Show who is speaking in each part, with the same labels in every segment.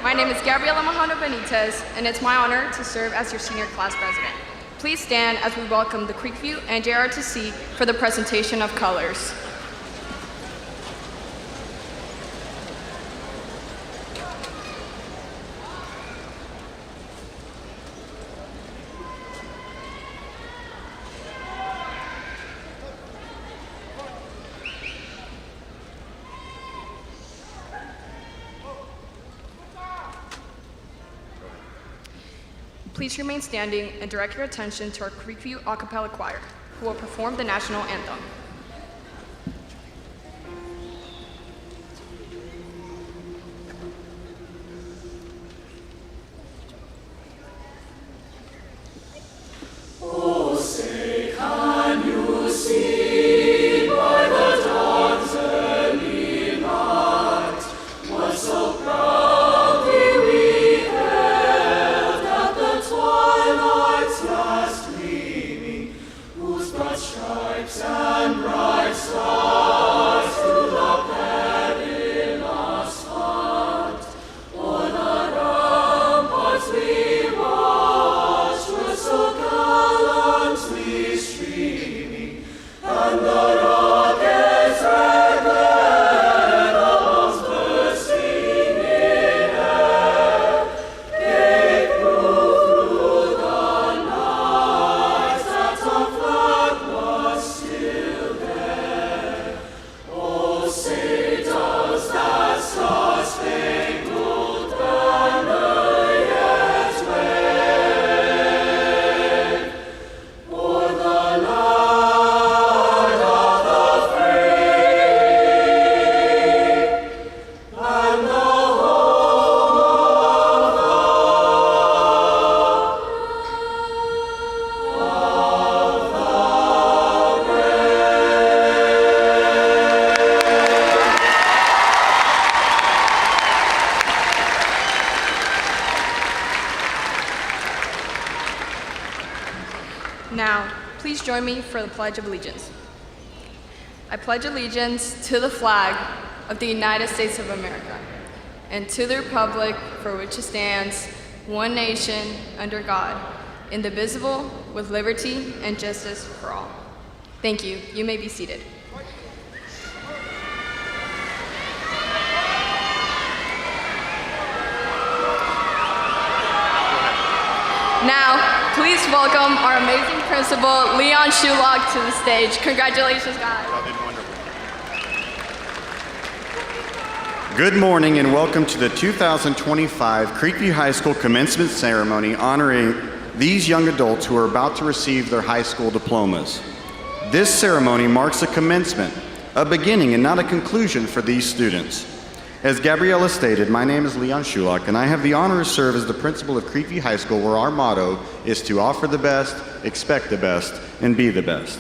Speaker 1: my name is Gabriela Majano Benitez, and it's my honor to serve as your senior class president. Please stand as we welcome the Creekview and JRTC for the presentation of colors. Please remain standing and direct your attention to our Creekview a cappella choir, who will perform the national anthem.
Speaker 2: Oh, say, can you see by the dawn's early light what so proudly we hailed at the twilight's last gleaming, whose broad stripes and bright stars through the perilous fight o'er the ramparts we watched were so gallantly streaming, and the rockets red glare of bursting in air gave proof through the night that our flag was still there. Oh, say, does that star-spangled banner yet wave o'er the land of the free and the home of the
Speaker 1: Now, please join me for the Pledge of Allegiance. I pledge allegiance to the flag of the United States of America and to the republic for which it stands, one nation, under God, indivisible, with liberty and justice for all. Thank you. You may be seated. Now, please welcome our amazing principal, Leon Shulock, to the stage. Congratulations, guys.
Speaker 3: Good morning and welcome to the 2025 Creekview High School Commencement Ceremony honoring these young adults who are about to receive their high school diplomas. This ceremony marks a commencement, a beginning and not a conclusion for these students. As Gabriela stated, my name is Leon Shulock and I have the honor to serve as the principal of Creekview High School, where our motto is to offer the best, expect the best, and be the best.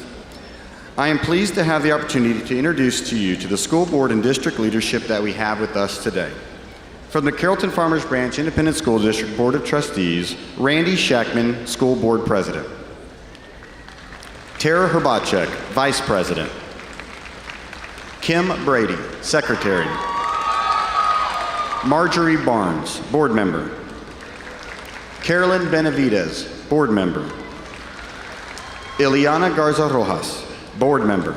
Speaker 3: I am pleased to have the opportunity to introduce to you to the school board and district leadership that we have with us today. From the Carrollton-Farmers Branch Independent School District Board of Trustees, Randy Shackman, School Board President. Tara Herbacek, Vice President. Kim Brady, Secretary. Marjorie Barnes, Board Member. Carolyn Benavidez, Board Member. Ileana Garza Rojas, Board Member.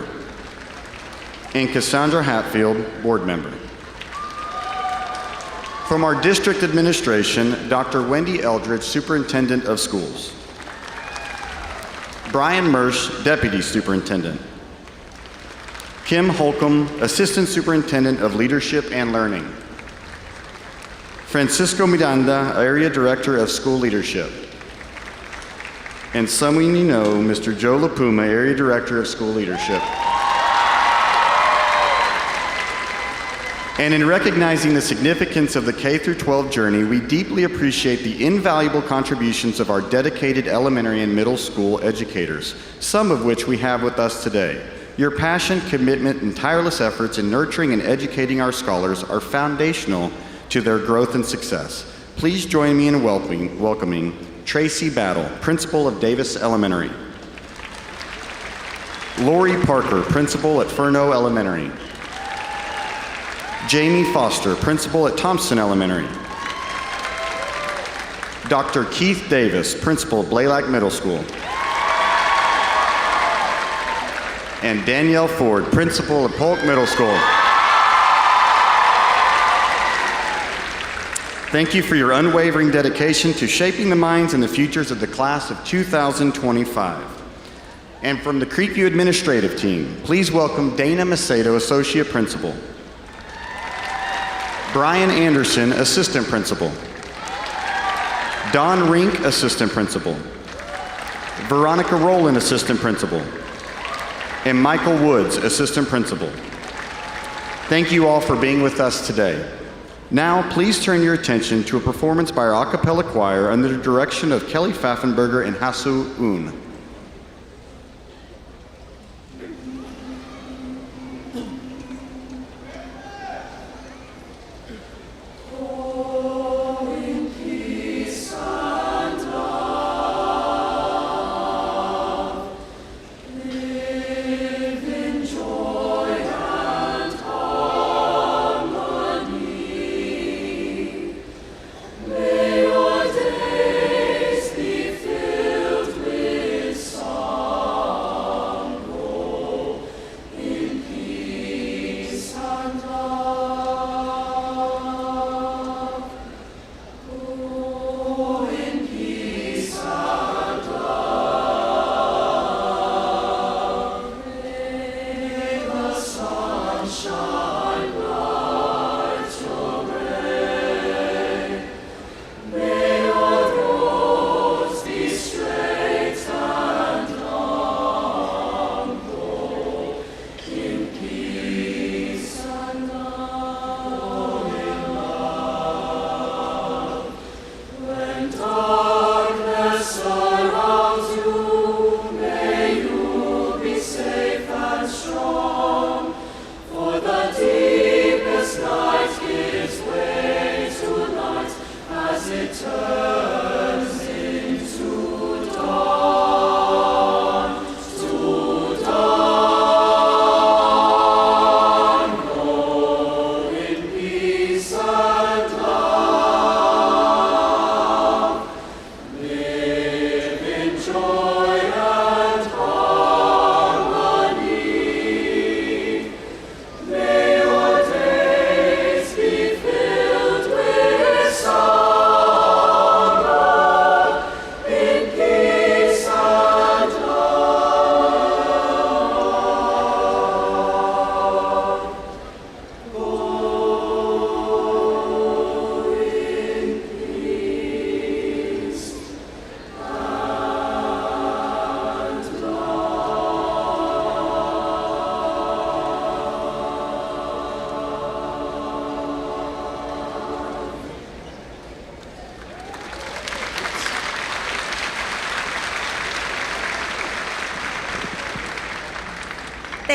Speaker 3: And Cassandra Hatfield, Board Member. From our district administration, Dr. Wendy Eldridge, Superintendent of Schools. Brian Mersch, Deputy Superintendent. Kim Holcomb, Assistant Superintendent of Leadership and Learning. Francisco Miranda, Area Director of School Leadership. And someone you know, Mr. Joe LaPuma, Area Director of School Leadership. And in recognizing the significance of the K-12 journey, we deeply appreciate the invaluable contributions of our dedicated elementary and middle school educators, some of which we have with us today. Your passion, commitment, and tireless efforts in nurturing and educating our scholars are foundational to their growth and success. Please join me in welcoming Tracy Battle, Principal of Davis Elementary. Lori Parker, Principal at Furneaux Elementary. Jamie Foster, Principal at Thompson Elementary. Dr. Keith Davis, Principal of Blaylock Middle School. And Danielle Ford, Principal of Polk Middle School. Thank you for your unwavering dedication to shaping the minds and the futures of the class of 2025. And from the Creekview administrative team, please welcome Dana Macedo, Associate Principal. Brian Anderson, Assistant Principal. Don Rink, Assistant Principal. Veronica Rowland, Assistant Principal. And Michael Woods, Assistant Principal. Thank you all for being with us today. Now, please turn your attention to a performance by our a cappella choir under the direction of Kelly Pfaffenberger and Hasu Un.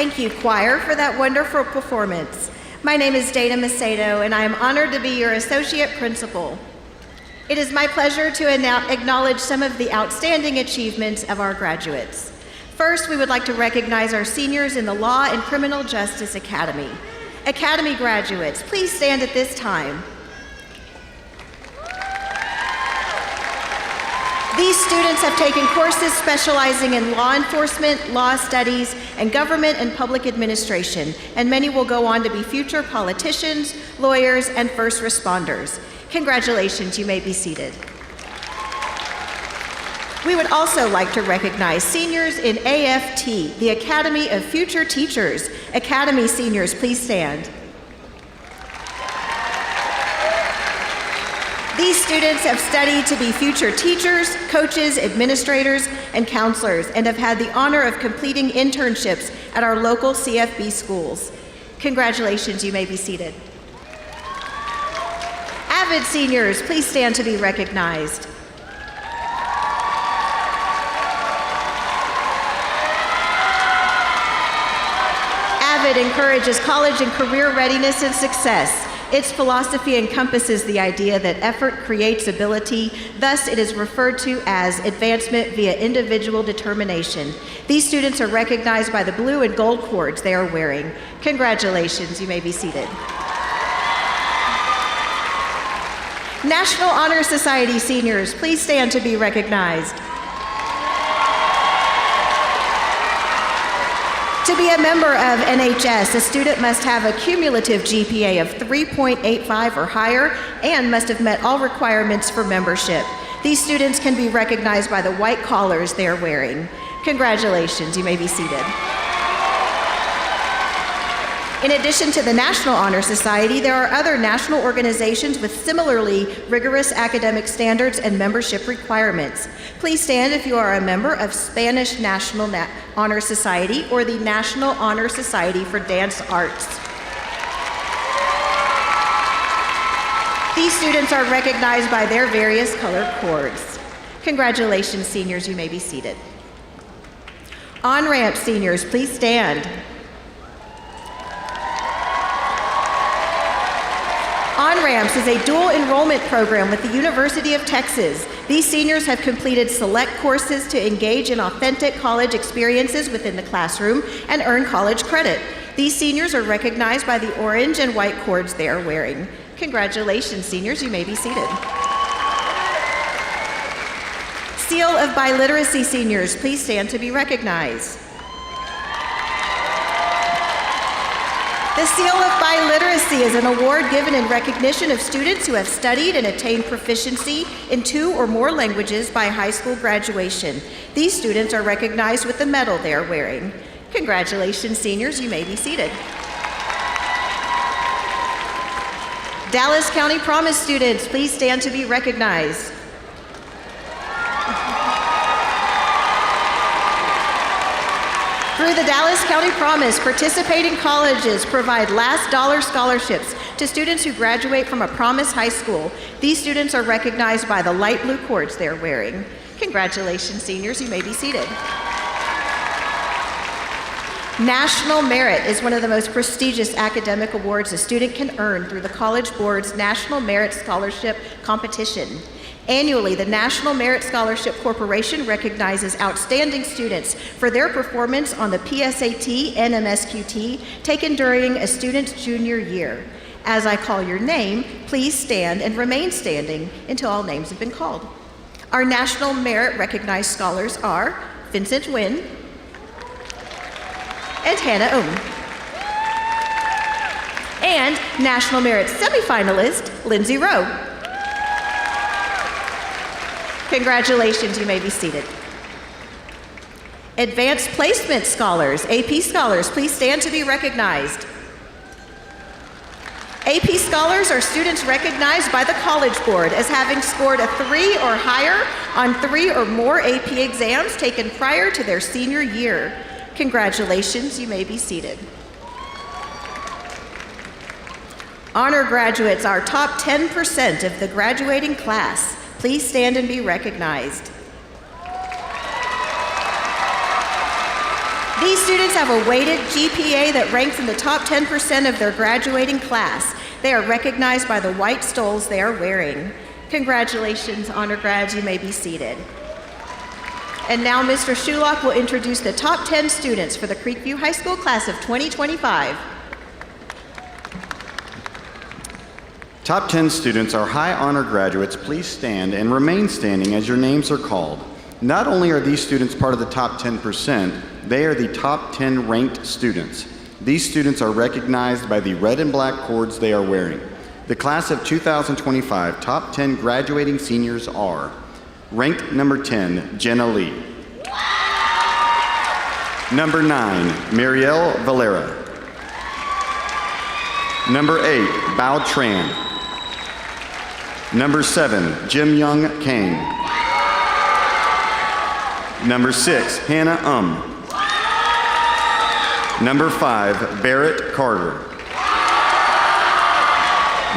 Speaker 4: Thank you, choir, for that wonderful performance. My name is Dana Macedo, and I am honored to be your Associate Principal. It is my pleasure to acknowledge some of the outstanding achievements of our graduates. First, we would like to recognize our seniors in the Law and Criminal Justice Academy. Academy graduates, please stand at this time. These students have taken courses specializing in law enforcement, law studies, and government and public administration, and many will go on to be future politicians, lawyers, and first responders. Congratulations, you may be seated. We would also like to recognize seniors in AFT, the Academy of Future Teachers. Academy seniors, please stand. These students have studied to be future teachers, coaches, administrators, and counselors, and have had the honor of completing internships at our local CFB schools. Congratulations, you may be seated. Avid seniors, please stand to be recognized. Avid encourages college and career readiness and success. Its philosophy encompasses the idea that effort creates ability, thus it is referred to as advancement via individual determination. These students are recognized by the blue and gold cords they are wearing. Congratulations, you may be seated. National Honor Society seniors, please stand to be recognized. To be a member of NHS, a student must have a cumulative GPA of 3.85 or higher and must have met all requirements for membership. These students can be recognized by the white collars they are wearing. Congratulations, you may be seated. In addition to the National Honor Society, there are other national organizations with similarly rigorous academic standards and membership requirements. Please stand if you are a member of Spanish National Honor Society or the National Honor Society for Dance Arts. These students are recognized by their various color cords. Congratulations, seniors, you may be seated. On-ramp seniors, please stand. On-Ramps is a dual enrollment program with the University of Texas. These seniors have completed select courses to engage in authentic college experiences within the classroom and earn college credit. These seniors are recognized by the orange and white cords they are wearing. Congratulations, seniors, you may be seated. Seal of Biliteracy seniors, please stand to be recognized. The Seal of Biliteracy is an award given in recognition of students who have studied and attained proficiency in 2 or more languages by high school graduation. These students are recognized with the medal they are wearing. Congratulations, seniors, you may be seated. Dallas County Promise students, please stand to be recognized. Through the Dallas County Promise, participating colleges provide last dollar scholarships to students who graduate from a Promise high school. These students are recognized by the light blue cords they're wearing. Congratulations, seniors, you may be seated. National Merit is one of the most prestigious academic awards a student can earn through the College Board's National Merit Scholarship Competition. Annually, the National Merit Scholarship Corporation recognizes outstanding students for their performance on the PSAT and MSQT taken during a student's junior year. As I call your name, please stand and remain standing until all names have been called. Our National Merit recognized scholars are Vincent Nguyen and Hannah Ohm. And National Merit semifinalist, Lindsay Rowe. Congratulations, you may be seated. Advanced Placement Scholars, AP Scholars, please stand to be recognized. AP Scholars are students recognized by the College Board as having scored a 3 or higher on 3 or more AP exams taken prior to their senior year. Congratulations, you may be seated. Honor graduates are top 10% of the graduating class. Please stand and be recognized. These students have a weighted GPA that ranks in the top 10% of their graduating class. They are recognized by the white stoles they are wearing. Congratulations, honor grads, you may be seated. And now Mr. Shulock will introduce the top 10 students for the Creekview High School class of 2025.
Speaker 3: Top 10 students are high honor graduates. Please stand and remain standing as your names are called. Not only are these students part of the top 10%, they are the top 10 ranked students. These students are recognized by the red and black cords they are wearing. The class of 2025 top 10 graduating seniors are ranked number 10, Jenna Lee. Number 9, Marielle Valera. Number 8, Bao Tran. Number 7, Jim Young Kang. Number 6, Hannah Number 5, Barrett Carter.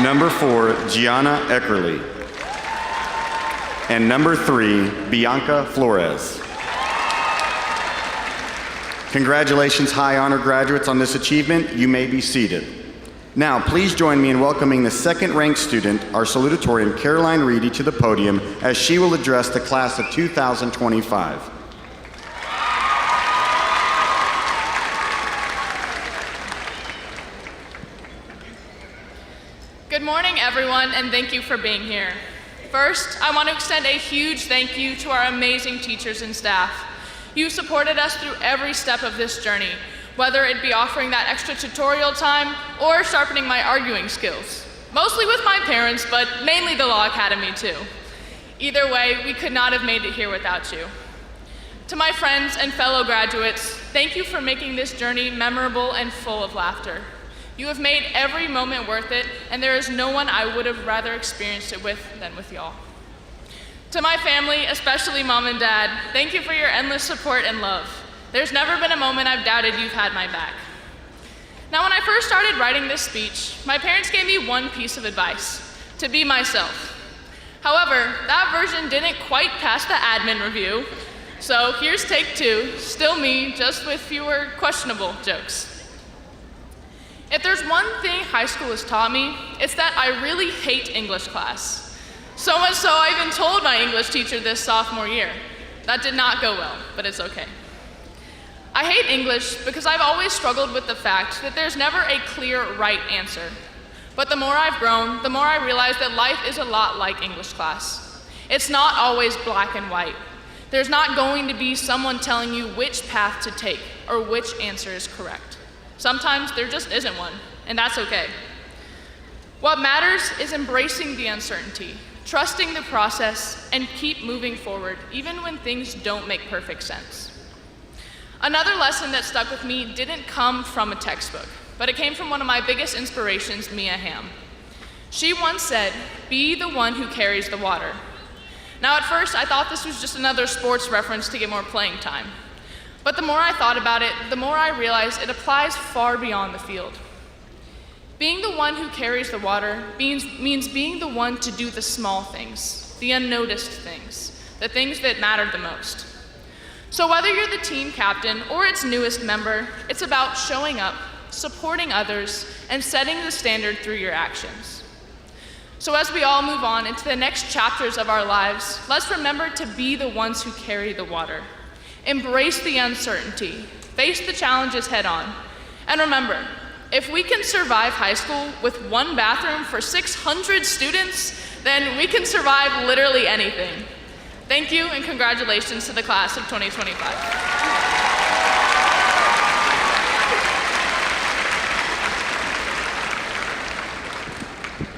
Speaker 3: Number 4, Gianna Eckerly. And number 3, Bianca Flores. Congratulations, high honor graduates, on this achievement. You may be seated. Now, please join me in welcoming the second-ranked student, our salutatorian, Caroline Reedy, to the podium as she will address the class of 2025.
Speaker 5: Good morning, everyone. everyone, and thank you for being here. First, I want to extend a huge thank you to our amazing teachers and staff. You supported us through every step of this journey, whether it be offering that extra tutorial time or sharpening my arguing skills. Mostly with my parents, but mainly the Law Academy too. Either way, we could not have made it here without you. To my friends and fellow graduates, thank you for making this journey memorable and full of laughter. You have made every moment worth it, and there is no one I would have rather experienced it with than with y'all. To my family, especially Mom and Dad, thank you for your endless support and love. There's never been a moment I've doubted you've had my back. Now, when I first started writing this speech, my parents gave me one piece of advice: to be myself. However, that version didn't quite pass the admin review, so here's take two, still me, just with fewer questionable jokes. If there's one thing high school has taught me, it's that I really hate English class. So much so I even told my English teacher this sophomore year. That did not go well, but it's okay. I hate English because I've always struggled with the fact that there's never a clear right answer. But the more I've grown, the more I realize that life is a lot like English class. It's not always black and white. There's not going to be someone telling you which path to take or which answer is correct. Sometimes there just isn't one, and that's okay. What matters is embracing the uncertainty, trusting the process, and keep moving forward, even when things don't make perfect sense. Another lesson that stuck with me didn't come from a textbook, but it came from one of my biggest inspirations, Mia Hamm. She once said, "Be the one who carries the water." Now, at first, I thought this was just another sports reference to get more playing time. But the more I thought about it, the more I realized it applies far beyond the field. Being the one who carries the water means being the one to do the small things, the unnoticed things, the things that matter the most. So whether you're the team captain or its newest member, it's about showing up, supporting others, and setting the standard through your actions. So as we all move on into the next chapters of our lives, let's remember to be the ones who carry the water. Embrace the uncertainty, face the challenges head on, and remember, if we can survive high school with one bathroom for 600 students, then we can survive literally anything. Thank you, and congratulations to the class of 2025.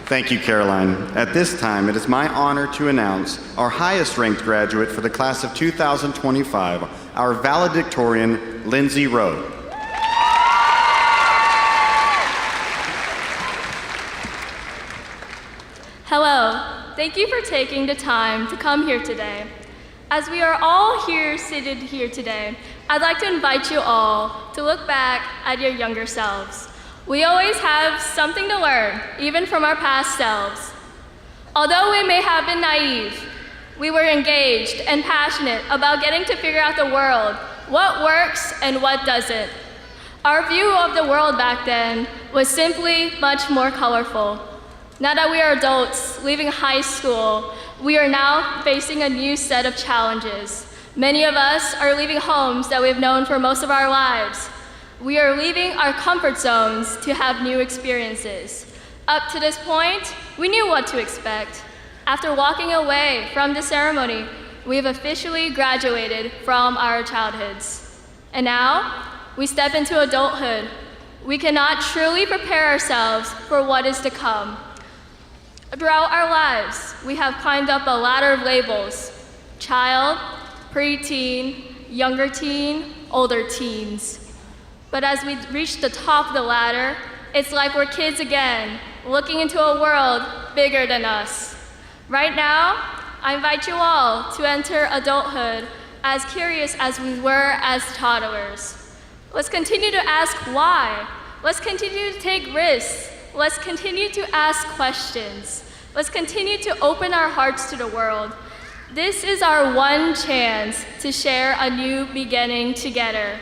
Speaker 3: Thank you, Caroline. At this time, it is my honor to announce our highest-ranked graduate for the class of 2025, our valedictorian, Lindsay Rowe.
Speaker 6: Hello. Thank you for taking the time to come here today. As we are all seated here today, I'd like to invite you all to look back at your younger selves. We always have something to learn, even from our past selves. Although we may have been naive, we were engaged and passionate about getting to figure out the world, what works and what doesn't. Our view of the world back then was simply much more colorful. Now that we are adults leaving high school, we are now facing a new set of challenges. Many of us are leaving homes that we've known for most of our lives. We are leaving our comfort zones to have new experiences. Up to this point, we knew what to expect. After walking away from the ceremony, we have officially graduated from our childhoods. And now, we step into adulthood. We cannot truly prepare ourselves for what is to come. Throughout our lives, we have climbed up a ladder of labels: child, preteen, younger teen, older teens. But as we reach the top of the ladder, it's like we're kids again, looking into a world bigger than us. Right now, I invite you all to enter adulthood as curious as we were as toddlers. Let's continue to ask why. Let's continue to take risks. Let's continue to ask questions. Let's continue to open our hearts to the world. This is our one chance to share a new beginning together.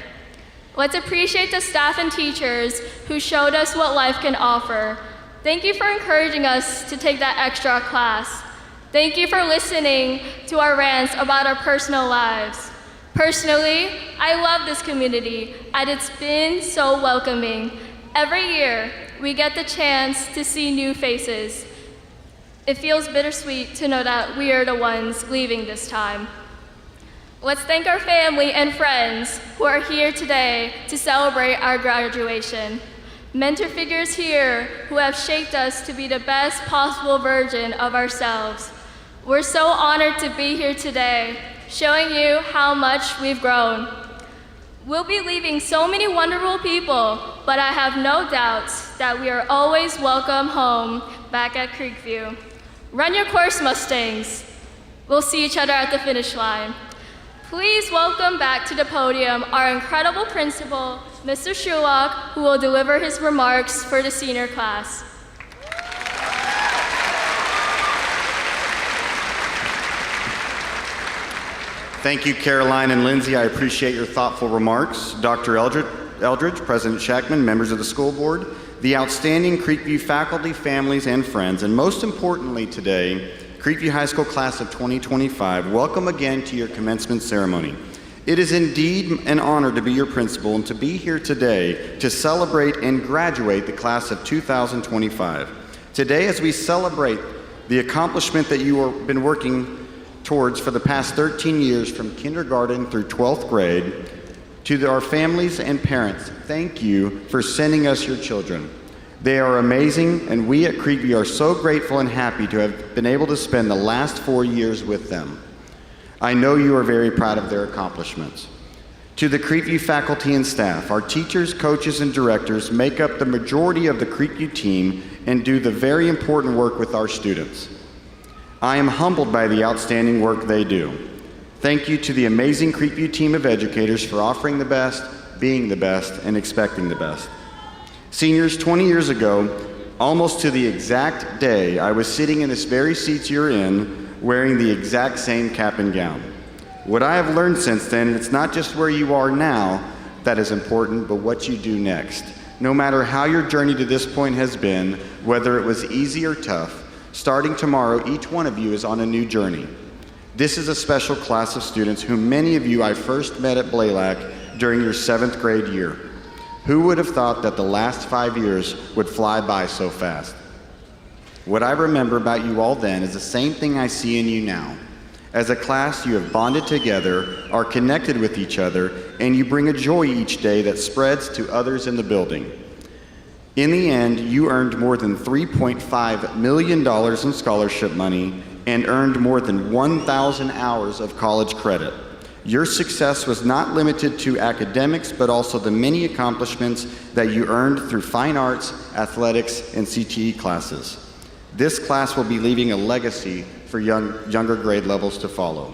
Speaker 6: Let's appreciate the staff and teachers who showed us what life can offer. Thank you for encouraging us to take that extra class. Thank you for listening to our rants about our personal lives. Personally, I love this community, and it's been so welcoming. Every year, we get the chance to see new faces. It feels bittersweet to know that we are the ones leaving this time. Let's thank our family and friends who are here today to celebrate our graduation. Mentor figures here who have shaped us to be the best possible version of ourselves. We're so honored to be here today, showing you how much we've grown. We'll be leaving so many wonderful people, but I have no doubts that we are always welcome home back at Creekview. Run your course, Mustangs. We'll see each other at the finish line. Please welcome back to the podium our incredible principal, Mr. Shulock, who will deliver his remarks for the senior class.
Speaker 3: Thank you, Caroline and Lindsay. I appreciate your thoughtful remarks. Dr. Eldridge, President Shackman, members of the school board, the outstanding Creekview faculty, families, and friends, and most importantly today, Creekview High School class of 2025, welcome again to your commencement ceremony. It is indeed an honor to be your principal and to be here today to celebrate and graduate the class of 2025. Today, as we celebrate the accomplishment that you have been working towards for the past 13 years from kindergarten through 12th grade, to our families and parents, thank you for sending us your children. They are amazing, and we at Creekview are so grateful and happy to have been able to spend the last 4 years with them. I know you are very proud of their accomplishments. To the Creekview faculty and staff, our teachers, coaches, and directors make up the majority of the Creekview team and do the very important work with our students. I am humbled by the outstanding work they do. Thank you to the amazing Creekview team of educators for offering the best, being the best, and expecting the best. Seniors, 20 years ago, almost to the exact day, I was sitting in this very seat you're in, wearing the exact same cap and gown. What I have learned since then, it's not just where you are now that is important, but what you do next. No matter how your journey to this point has been, whether it was easy or tough, starting tomorrow, each one of you is on a new journey. This is a special class of students whom many of you I first met at Blaylock during your 7th grade year. Who would have thought that the last 5 years would fly by so fast? What I remember about you all then is the same thing I see in you now. As a class, you have bonded together, are connected with each other, and you bring a joy each day that spreads to others in the building. In the end, you earned more than $3.5 million in scholarship money and earned more than 1,000 hours of college credit. Your success was not limited to academics, but also the many accomplishments that you earned through fine arts, athletics, and CTE classes. This class will be leaving a legacy for younger grade levels to follow.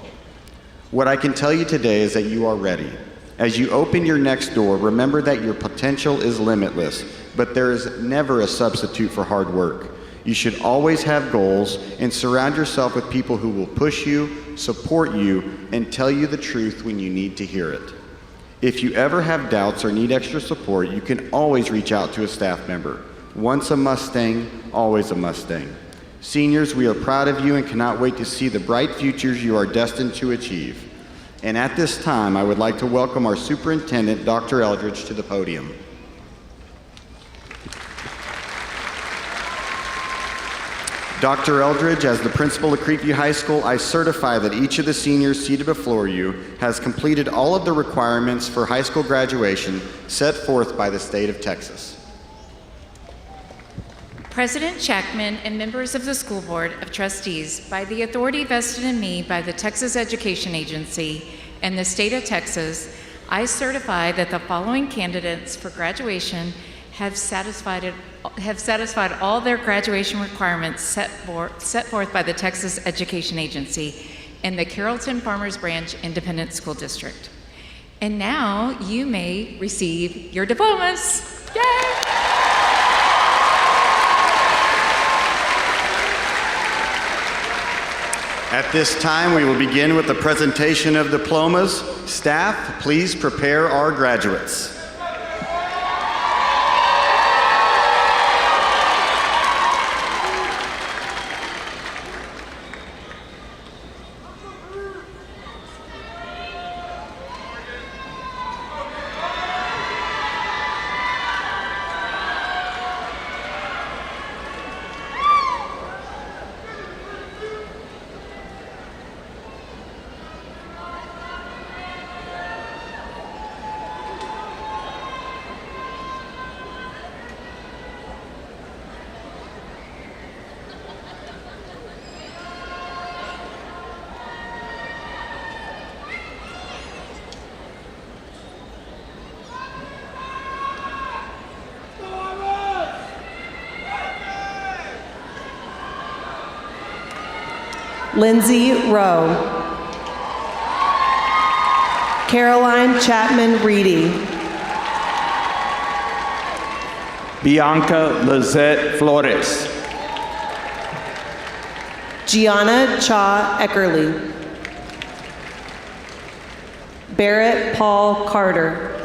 Speaker 3: What I can tell you today is that you are ready. As you open your next door, remember that your potential is limitless, but there is never a substitute for hard work. You should always have goals and surround yourself with people who will push you, support you, and tell you the truth when you need to hear it. If you ever have doubts or need extra support, you can always reach out to a staff member. Once a Mustang, always a Mustang. Seniors, we are proud of you and cannot wait to see the bright futures you are destined to achieve. And at this time, I would like to welcome our superintendent, Dr. Eldridge, to the podium. Dr. Eldridge, as the principal of Creekview High School, I certify that each of the seniors seated before you has completed all of the requirements for high school graduation set forth by the state of Texas.
Speaker 7: President Shackman and members of the School Board of Trustees, by the authority vested in me by the Texas Education Agency and the state of Texas, I certify that the following candidates for graduation have satisfied all their graduation requirements set forth by the Texas Education Agency and the Carrollton-Farmers Branch Independent School District. And now you may receive your diplomas. Yay!
Speaker 3: At this time, we will begin with the presentation of diplomas. Staff, please prepare our graduates.
Speaker 8: Lindsay Rowe. Caroline Chapman Reedy.
Speaker 9: Bianca Lizette Flores.
Speaker 8: Gianna Cha Eckerly. Barrett Paul Carter.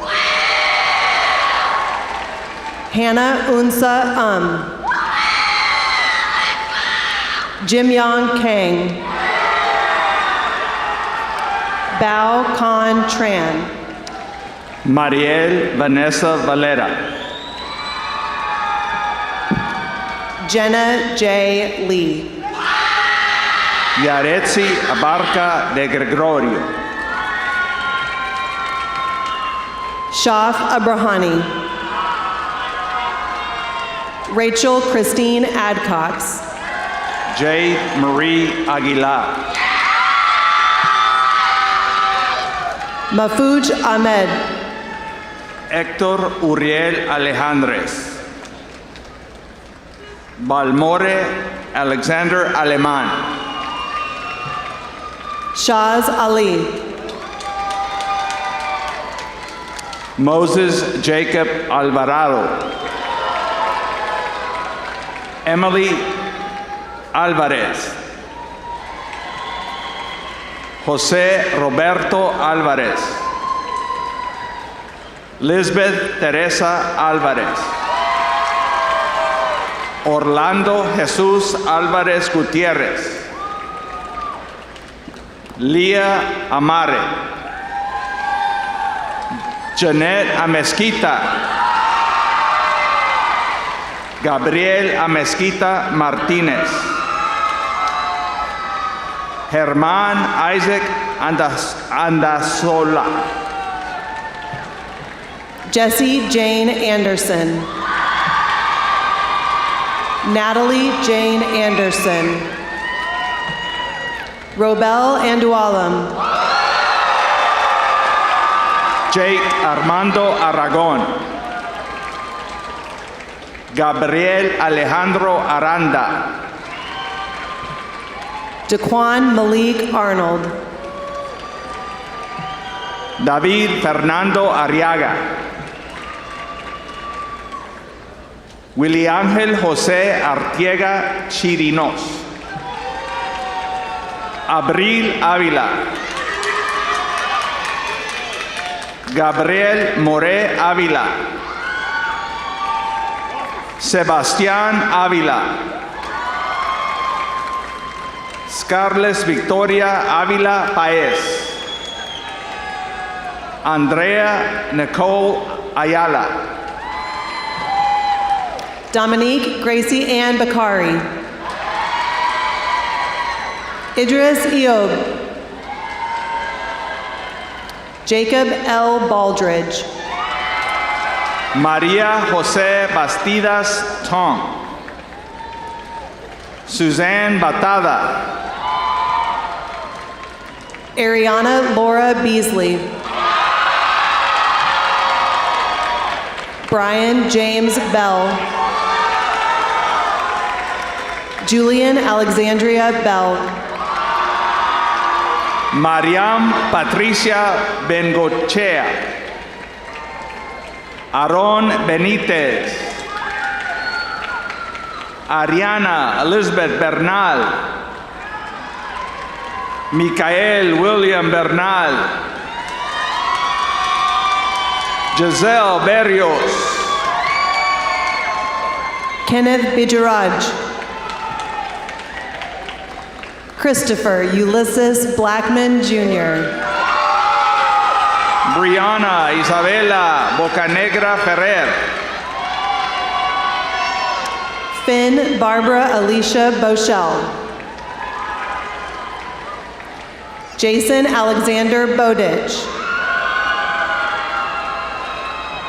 Speaker 8: Hannah Unsa Jim Yong Kang. Bao Con Tran.
Speaker 9: Mariel Vanessa Valera.
Speaker 8: Jenna J. Lee.
Speaker 9: Yaretsi Abarca de Gregorio.
Speaker 8: Shaf Abrahani. Rachel Christine Adcox.
Speaker 9: Jade Marie Aguilar.
Speaker 8: Mafuj Ahmed.
Speaker 9: Héctor Uriel Alejandres. Balmore Alexander Aleman.
Speaker 8: Shaz Ali.
Speaker 9: Moses Jacob Alvarado. Emily Alvarez. Jose Roberto Alvarez. Lisbeth Teresa Alvarez. Orlando Jesús Alvarez Gutiérrez. Leah Amare. Janet Amezquita. Gabriel Amezquita Martínez. Germán Isaac Andasola.
Speaker 8: Jessie Jane Anderson. Natalie Jane Anderson. Robel Andualam.
Speaker 9: Jake Armando Aragon. Gabriel Alejandro Aranda.
Speaker 8: Daquan Malik Arnold.
Speaker 9: David Fernando Arriaga. Willy Ángel José Artiega Chirinos. Abril Ávila. Gabriel More Ávila. Sebastián Ávila. Scarlett Victoria Ávila Paez. Andrea Nicole Ayala.
Speaker 8: Dominique Gracie Ann Bakari. Idris Eob. Jacob L. Baldridge.
Speaker 9: María José Bastidas Tong. Suzanne Batada.
Speaker 8: Ariana Laura Beasley. Brian James Bell. Julian Alexandria Bell.
Speaker 9: Mariam Patricia Bengochea. Aaron Benitez. Ariana Elizabeth Bernal. Michael William Bernal. Giselle Berrios.
Speaker 8: Kenneth Bijaraj. Christopher Ulysses Blackman Jr.
Speaker 9: Brianna Isabela Bocanegra Ferrer.
Speaker 8: Finn Barbara Alicia Bochelle. Jason Alexander Bowditch.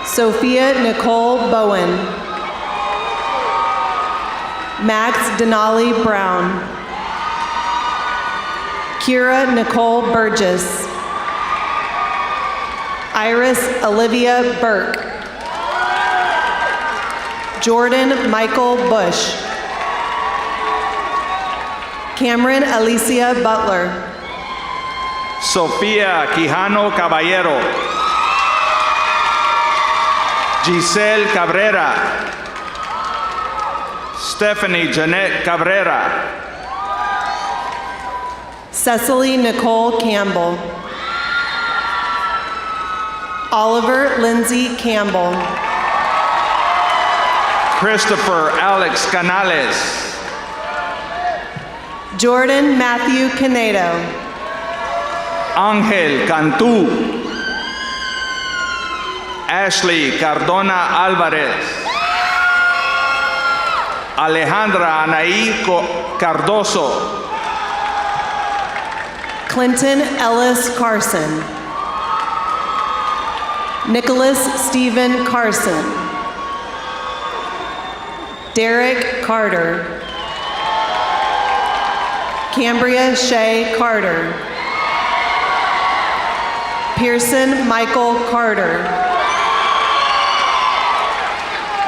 Speaker 8: Sophia Nicole Bowen. Max Denali Brown. Kira Nicole Burgess. Iris Olivia Burke. Jordan Michael Bush. Cameron Alicia Butler.
Speaker 9: Sofía Quijano Caballero. Giselle Cabrera. Stephanie Jeanette Cabrera.
Speaker 8: Cecily Nicole Campbell. Oliver Lindsay Campbell.
Speaker 9: Christopher Alex Canales.
Speaker 8: Jordan Matthew Canedo.
Speaker 9: Ángel Cantú. Ashley Cardona Álvarez. Alejandra Anaí Cardoso.
Speaker 8: Clinton Ellis Carson. Nicholas Stephen Carson. Derek Carter. Cambria Shea Carter. Pearson Michael Carter.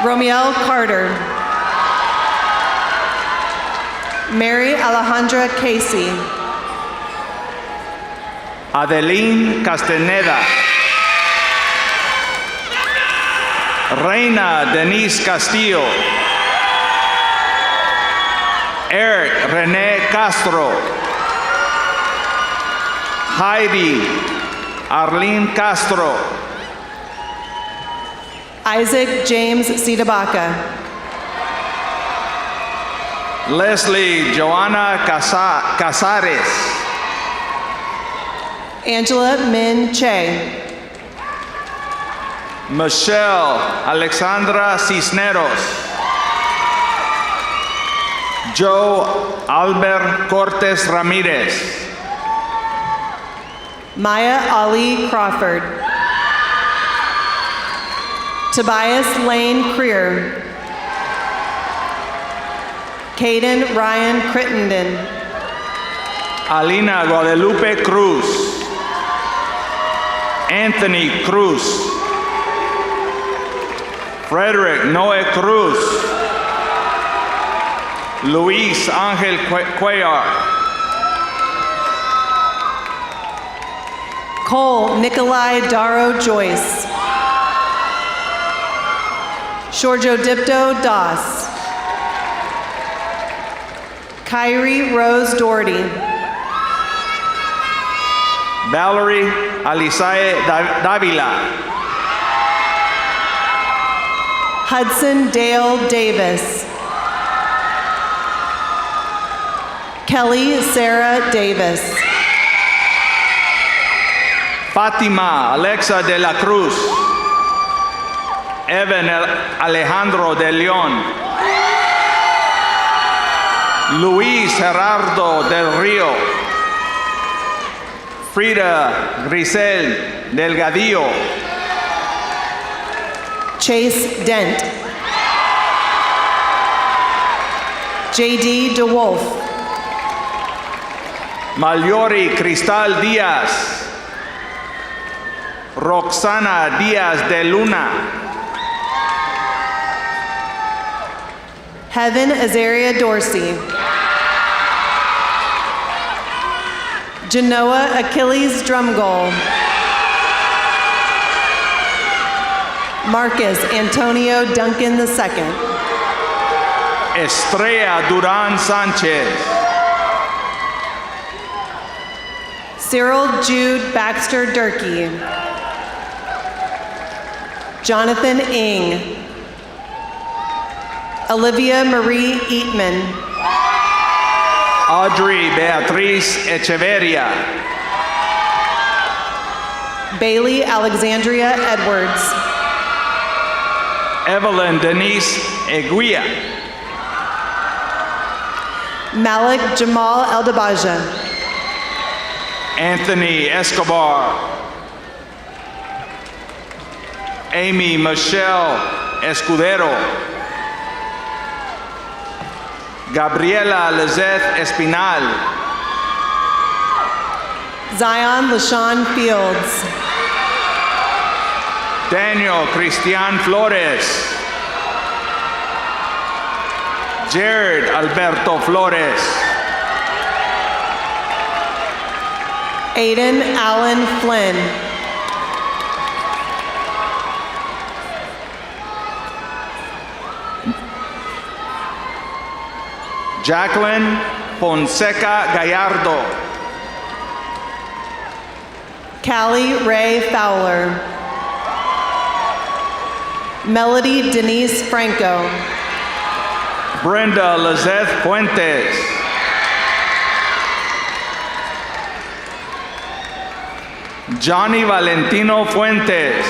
Speaker 8: Romiel Carter. Mary Alejandra Casey.
Speaker 9: Adeline Castaneda. Reina Denise Castillo. Eric René Castro. Heidi Arlene Castro.
Speaker 8: Isaac James Sidabaca.
Speaker 9: Leslie Joanna Casares.
Speaker 8: Angela Min Che.
Speaker 9: Michelle Alexandra Cisneros. Joe Albert Cortes Ramirez.
Speaker 8: Maya Ali Crawford. Tobias Lane Creer. Caden Ryan Crittenden.
Speaker 9: Alina Guadalupe Cruz. Anthony Cruz. Frederick Noe Cruz. Luis Ángel Cuellar.
Speaker 8: Cole Nikolai Darrow Joyce. Shorjo Dipto Das. Kyrie Rose Doherty.
Speaker 9: Valerie Alisae Davila.
Speaker 8: Hudson Dale Davis. Kelly Sarah Davis.
Speaker 9: Fátima Alexa de la Cruz. Evan Alejandro de León. Luis Gerardo del Río. Frida Grisel Delgadillo.
Speaker 8: Chase Dent. J.D. DeWolf.
Speaker 9: Mallory Cristal Díaz. Roxana Díaz de Luna.
Speaker 8: Heaven Azaria Dorsey. Genoa Achilles Drumgoal. Marcus Antonio Duncan II.
Speaker 9: Estrella Durán Sánchez.
Speaker 8: Cyril Jude Baxter Durkee. Jonathan Ing. Olivia Marie Eatman.
Speaker 9: Audrey Beatriz Echeverria.
Speaker 8: Bailey Alexandria Edwards.
Speaker 9: Evelyn Denise Eguia.
Speaker 8: Malik Jamal Eldabaja.
Speaker 9: Anthony Escobar. Amy Michelle Escudero. Gabriela Lizeth Espinal.
Speaker 8: Zion LaShawn Fields.
Speaker 9: Daniel Cristian Flores. Jared Alberto Flores.
Speaker 8: Aiden Allen Flynn.
Speaker 9: Jacqueline Fonseca Gallardo.
Speaker 8: Callie Ray Fowler. Melody Denise Franco.
Speaker 9: Brenda Lizeth Fuentes. Johnny Valentino Fuentes.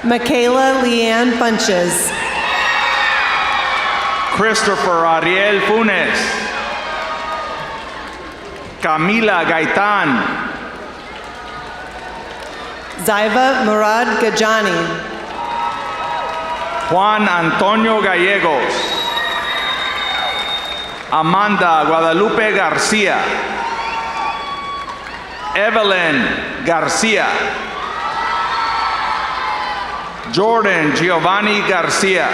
Speaker 8: Michaela Leanne Bunches.
Speaker 9: Christopher Ariel Funes. Camila Gaitan.
Speaker 8: Zaiva Murad Gajani.
Speaker 9: Juan Antonio Gallegos. Amanda Guadalupe Garcia. Evelyn Garcia. Jordan Giovanni Garcia.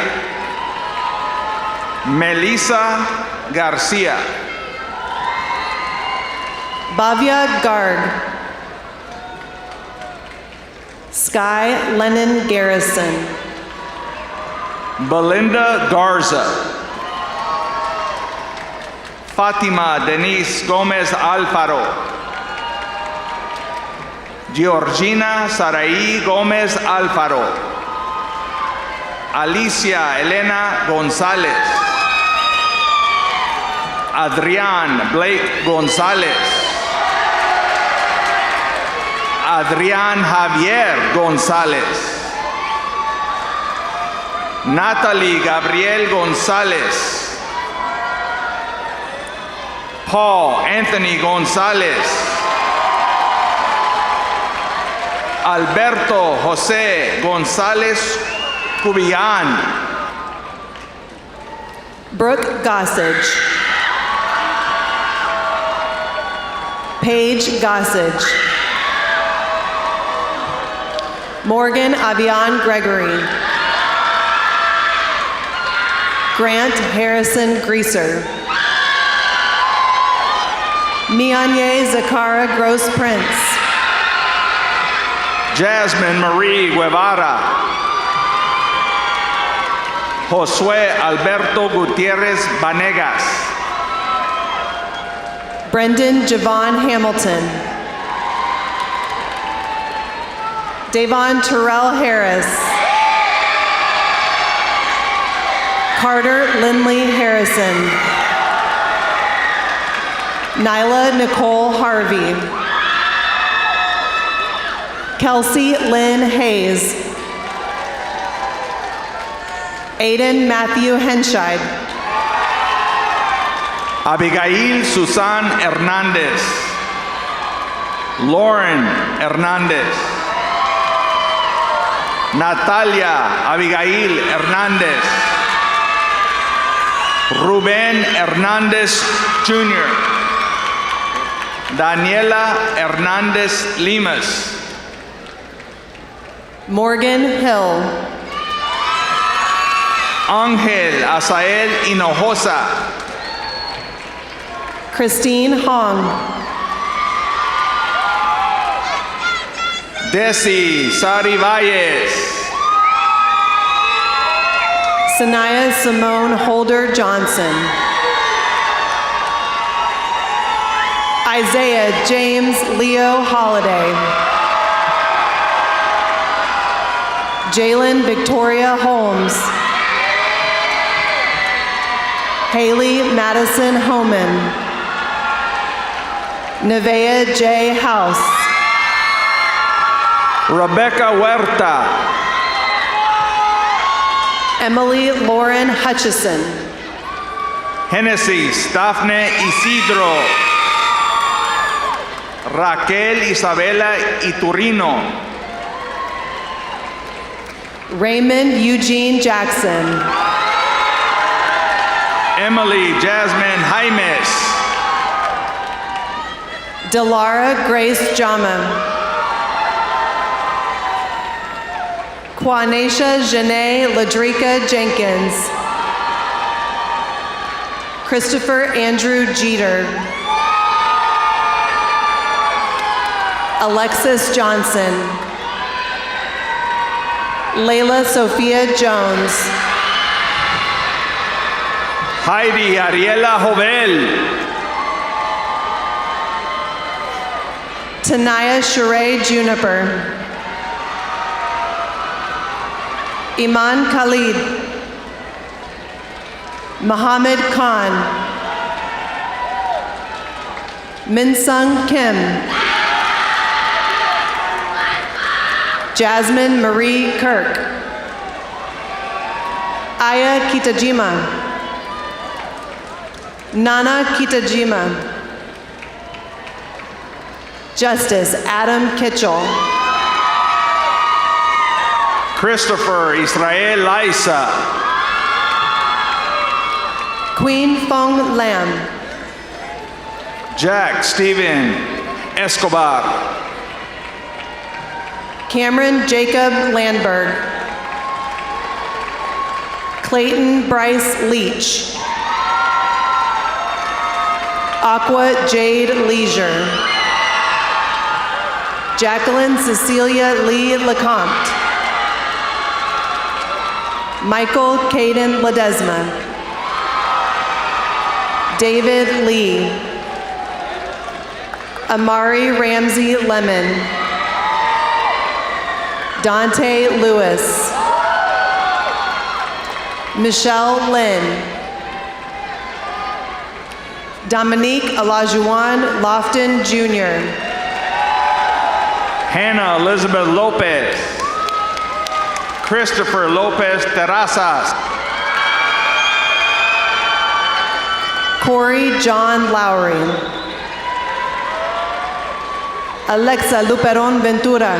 Speaker 9: Melissa Garcia.
Speaker 8: Bhavya Garg. Sky Lennon Garrison.
Speaker 9: Belinda Garza. Fatima Denise Gomez Alfaro. Georgina Saraí Gomez Alfaro. Alicia Elena González. Adrián Blake González. Adrián Javier González. Natalie Gabriel González. Paul Anthony González. Alberto José González Cubillan.
Speaker 8: Brooke Gossage. Paige Gossage. Morgan Avian Gregory. Grant Harrison Greaser. Mianye Zakara Gross Prince.
Speaker 9: Jasmine Marie Guevara. Josué Alberto Gutierrez Vanegas.
Speaker 8: Brendan Javon Hamilton. Davon Terrell Harris. Carter Lindley Harrison. Nyla Nicole Harvey. Kelsey Lynn Hayes. Aiden Matthew Henscheid.
Speaker 9: Abigail Susan Hernandez. Lauren Hernandez. Natalia Abigail Hernandez. Rubén Hernández Jr. Daniela Hernández Limas.
Speaker 8: Morgan Hill.
Speaker 9: Ángel Asael Hinojosa.
Speaker 8: Christine Hong.
Speaker 9: Desi Sari Valles.
Speaker 8: Sanaya Simone Holder Johnson. Isaiah James Leo Holiday. Jalen Victoria Holmes. Haley Madison Homan. Nevea J. House.
Speaker 9: Rebecca Huerta.
Speaker 8: Emily Lauren Hutchison.
Speaker 9: Genesis Dafne Isidro. Raquel Isabela Iturrino.
Speaker 8: Raymond Eugene Jackson.
Speaker 9: Emily Jasmine Jaimes.
Speaker 8: Delara Grace Jama. Quanisha Janae Ladrika Jenkins. Christopher Andrew Jeter. Alexis Johnson. Layla Sophia Jones.
Speaker 9: Heidi Ariela Jovel.
Speaker 8: Tanaya Sheree Juniper. Iman Khalid. Muhammad Khan. Minsung Kim. Jasmine Marie Kirk. Aya Kitajima. Nana Kitajima. Justice Adam Kitchell.
Speaker 9: Christopher Israel Liza.
Speaker 8: Queen Fong Lam.
Speaker 9: Jack Steven Escobar.
Speaker 8: Cameron Jacob Landberg. Clayton Bryce Leach. Aqua Jade Leisure. Jacqueline Cecilia Lee LeCompte. Michael Caden Ledesma. David Lee. Amari Ramsey Lemon. Dante Lewis. Michelle Lynn. Dominique Olajuwon Lofton Jr.
Speaker 9: Hannah Elizabeth Lopez. Christopher Lopez Terrazas.
Speaker 8: Corey John Lowry. Alexa Luperon Ventura.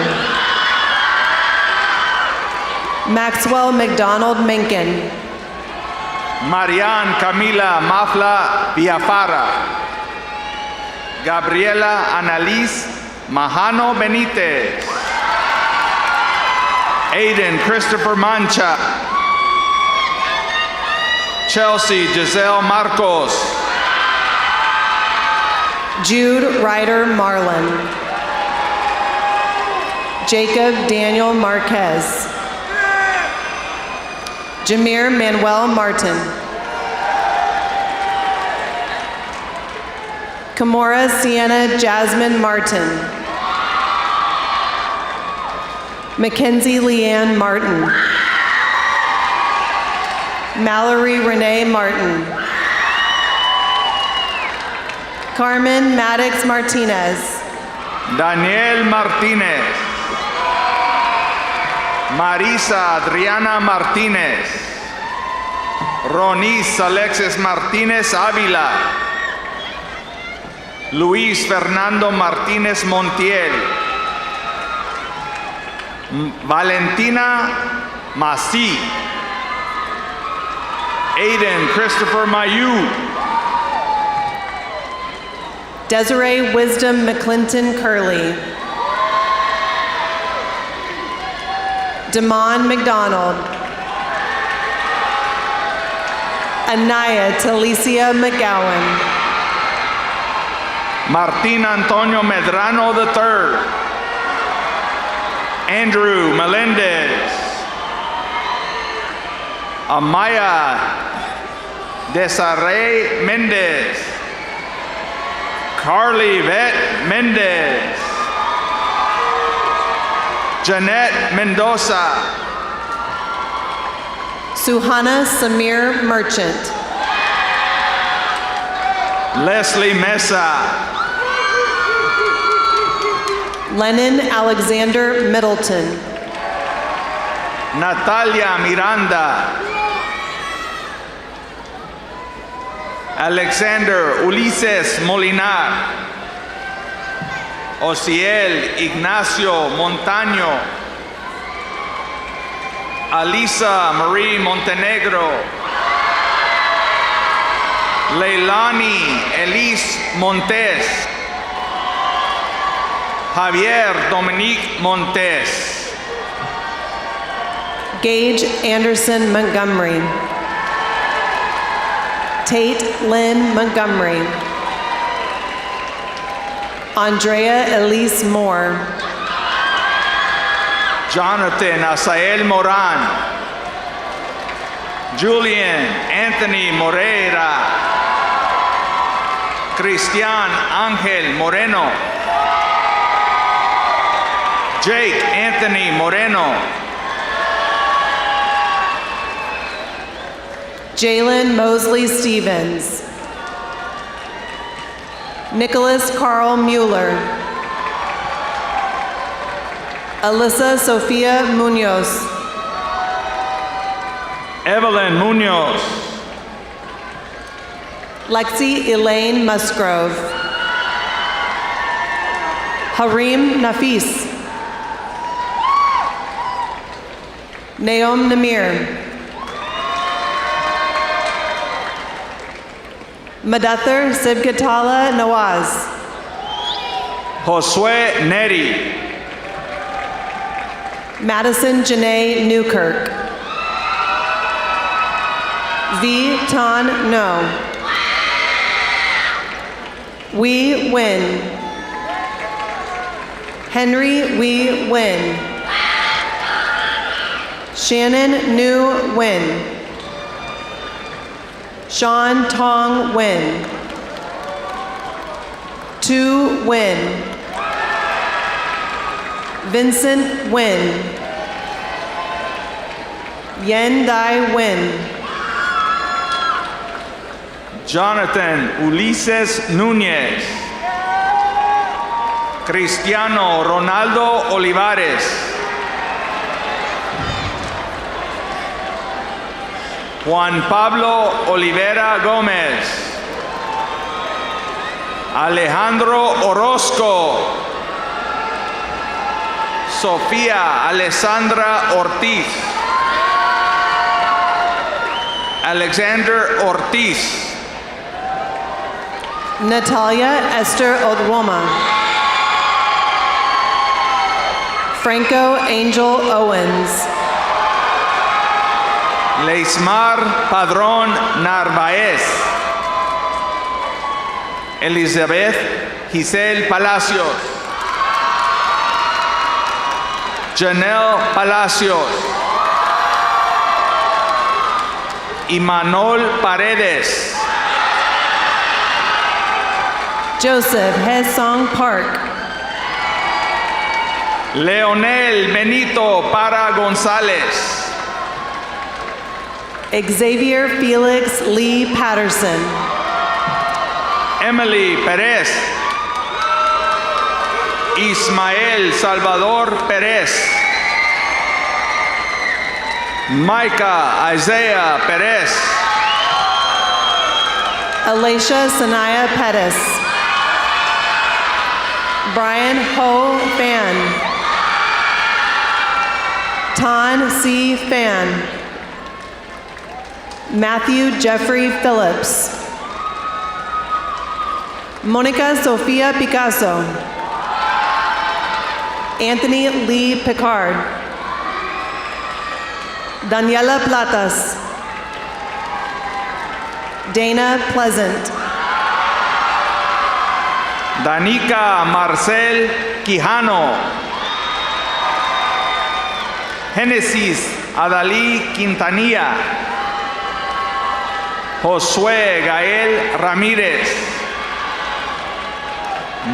Speaker 8: Maxwell McDonald Menken.
Speaker 9: Marian Camila Mafla Villafara. Gabriela Annalise Mahano Benitez. Aiden Christopher Mancha. Chelsea Giselle Marcos.
Speaker 8: Jude Ryder Marlin. Jacob Daniel Marquez. Jameer Manuel Martin. Kamora Sienna Jasmine Martin. Mackenzie Leanne Martin. Mallory Renee Martin. Carmen Maddox Martinez.
Speaker 9: Daniel Martinez. Marisa Adriana Martinez. Ronis Alexis Martinez Ávila. Luis Fernando Martinez Montiel. Valentina Masi. Aiden Christopher Mayu.
Speaker 8: Desiree Wisdom McClinton Curley. Damon McDonald. Anaya Talicia McGowan.
Speaker 9: Martin Antonio Medrano III. Andrew Melendez. Amaya Desiree Mendez. Carly Vet Mendez. Jeanette Mendoza.
Speaker 8: Suhana Samir Merchant.
Speaker 9: Leslie Mesa.
Speaker 8: Lennon Alexander Middleton.
Speaker 9: Natalia Miranda. Alexander Ulises Molinar. Osiel Ignacio Montaño. Alisa Marie Montenegro. Leilani Elise Montes. Javier Dominique Montes.
Speaker 8: Gage Anderson Montgomery. Tate Lynn Montgomery. Andrea Elise Moore.
Speaker 9: Jonathan Asael Moran. Julian Anthony Moreira. Cristian Angel Moreno. Jake Anthony Moreno.
Speaker 8: Jalen Mosley Stevens. Nicholas Carl Mueller. Alyssa Sofia Munoz.
Speaker 9: Evelyn Munoz.
Speaker 8: Lexi Elaine Musgrove. Harim Nafis. Naom Namir. Madathar Sibgatala Nawaz.
Speaker 9: Josue Neri.
Speaker 8: Madison Janae Newkirk. V. Tan No. We Win. Henry We Win. Shannon New Win. Sean Tong Win. Tu Win. Vincent Win. Yen Dai Win.
Speaker 9: Jonathan Ulises Núñez. Cristiano Ronaldo Olivares. Juan Pablo Olivera Gómez. Alejandro Orozco. Sofía Alessandra Ortiz. Alexander Ortiz.
Speaker 8: Natalia Esther Odwoma. Franco Angel Owens.
Speaker 9: Leismar Padrón Narváez. Elizabeth Giselle Palacios. Janelle Palacios. Imanol Paredes.
Speaker 8: Joseph Hesong Park.
Speaker 9: Leonel Benito Para González.
Speaker 8: Xavier Felix Lee Patterson.
Speaker 9: Emily Perez. Ismael Salvador Perez. Micah Isaiah Perez.
Speaker 8: Alicia Sanaya Pettis. Brian Ho Fan. Tan C. Fan. Matthew Jeffrey Phillips. Monica Sofia Picasso. Anthony Lee Picard. Daniela Platas. Dana Pleasant.
Speaker 9: Danica Marcel Quijano. Genesis Adalí Quintanilla. Josué Gael Ramírez.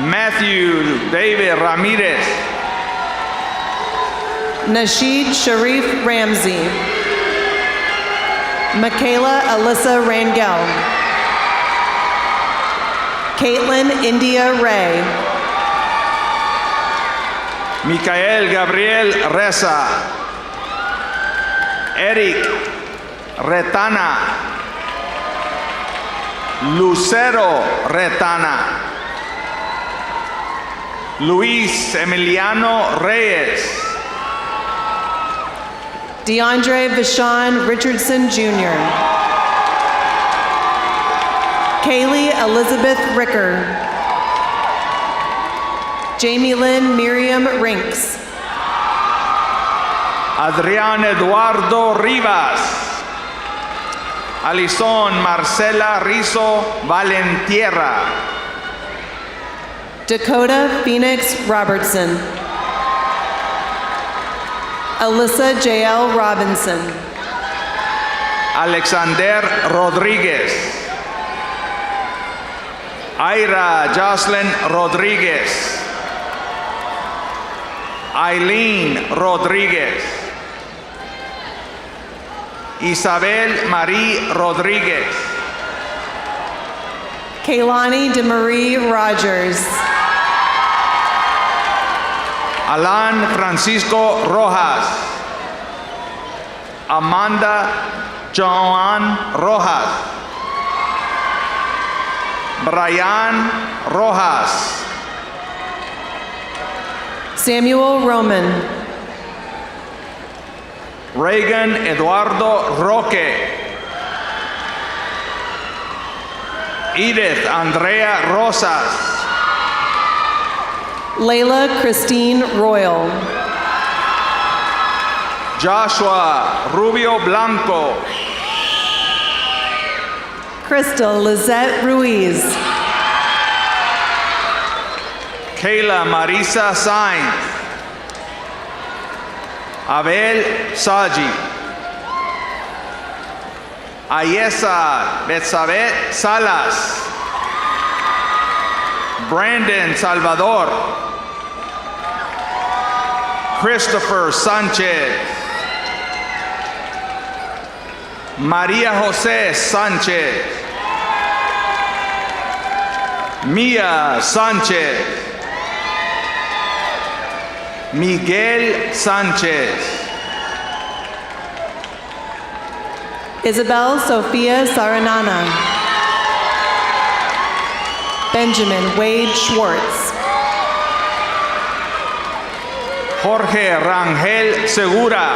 Speaker 9: Matthew David Ramírez.
Speaker 8: Nasheed Sharif Ramsey. Michaela Alyssa Rangel. Caitlin India Ray.
Speaker 9: Micael Gabriel Reza. Eric Retana. Lucero Retana. Luis Emiliano Reyes.
Speaker 8: DeAndre Vashon Richardson Jr. Kaylee Elizabeth Ricker. Jamie Lynn Miriam Rinks.
Speaker 9: Adrián Eduardo Rivas. Alison Marcela Rizo Valentierra.
Speaker 8: Dakota Phoenix Robertson. Alyssa J.L. Robinson.
Speaker 9: Alexander Rodriguez. Ira Jocelyn Rodriguez. Eileen Rodriguez. Isabel Marie Rodriguez.
Speaker 8: Kaylani DeMarie Rogers.
Speaker 9: Alan Francisco Rojas. Amanda Joan Rojas. Brian Rojas.
Speaker 8: Samuel Roman.
Speaker 9: Reagan Eduardo Roque. Edith Andrea Rosas.
Speaker 8: Layla Christine Royal.
Speaker 9: Joshua Rubio Blanco.
Speaker 8: Crystal Lizette Ruiz.
Speaker 9: Kayla Marisa Sainz. Abel Saji. Ayesa Betsabet Salas. Brandon Salvador. Christopher Sanchez. Maria Jose Sanchez. Mia Sanchez. Miguel Sanchez.
Speaker 8: Isabel Sofia Saranana. Benjamin Wade Schwartz.
Speaker 9: Jorge Rangel Segura.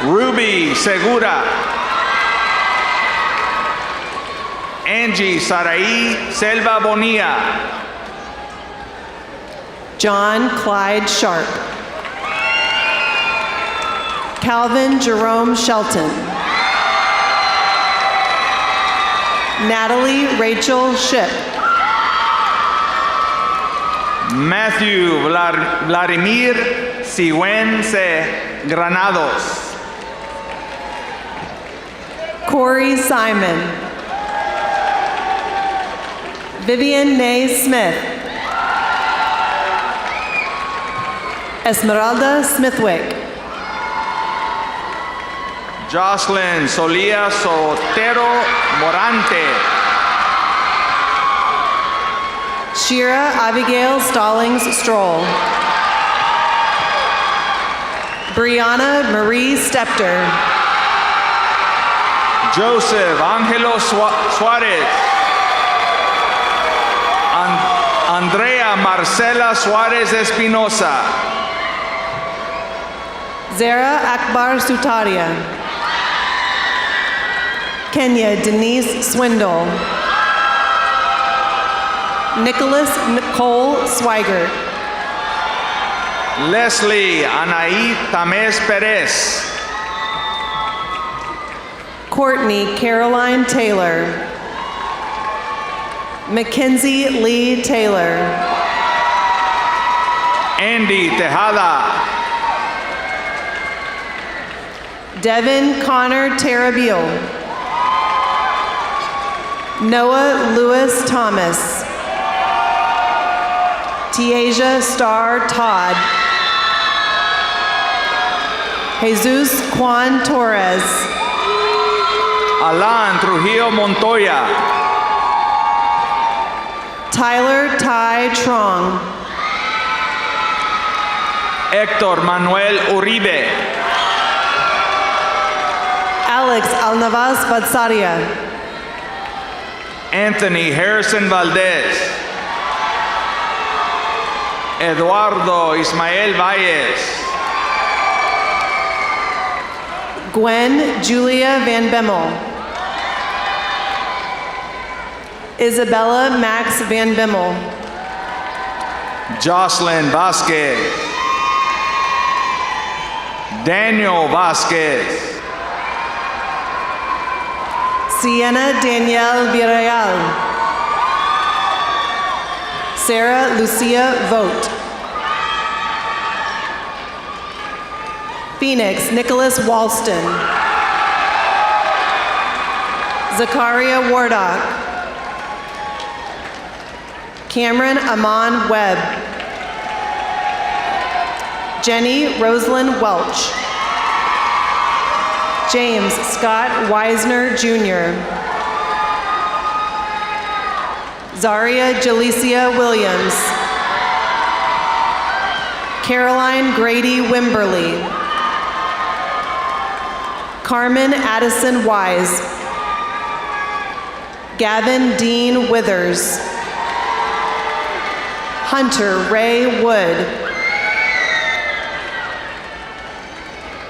Speaker 9: Ruby Segura. Angie Saraí Selva Bonilla.
Speaker 8: John Clyde Sharp. Calvin Jerome Shelton. Natalie Rachel Ship.
Speaker 9: Matthew Vladimir Sigüenza Granados.
Speaker 8: Corey Simon. Vivian Nay Smith. Esmeralda Smithwick.
Speaker 9: Jocelyn Solia Sotero Morante.
Speaker 8: Shira Abigail Stallings Stroll. Brianna Marie Stepter.
Speaker 9: Joseph Angelo Suarez. Andrea Marcela Suarez Espinosa.
Speaker 8: Zara Akbar Sutaria. Kenya Denise Swindle. Nicholas Nicole Swigert.
Speaker 9: Leslie Anaí Tamés Perez.
Speaker 8: Courtney Caroline Taylor. Mackenzie Lee Taylor.
Speaker 9: Andy Tejada.
Speaker 8: Devin Connor Terabeel. Noah Lewis Thomas. Tiaja Star Todd. Jesus Juan Torres.
Speaker 9: Alan Trujillo Montoya.
Speaker 8: Tyler Ty Trong.
Speaker 9: Héctor Manuel Uribe.
Speaker 8: Alex Alnavas Badsaria.
Speaker 9: Anthony Harrison Valdez. Eduardo Ismael Valles.
Speaker 8: Gwen Julia Van Bemmel. Isabella Max Van Bemmel.
Speaker 9: Jocelyn Vasquez. Daniel Vasquez.
Speaker 8: Sienna Danielle Villarreal. Sarah Lucia Vogt. Phoenix Nicholas Walston. Zakaria Wardock. Cameron Amon Webb. Jenny Rosalind Welch. James Scott Weisner Jr. Zaria Jalicia Williams. Caroline Grady Wimberly. Carmen Addison Wise. Gavin Dean Withers. Hunter Ray Wood.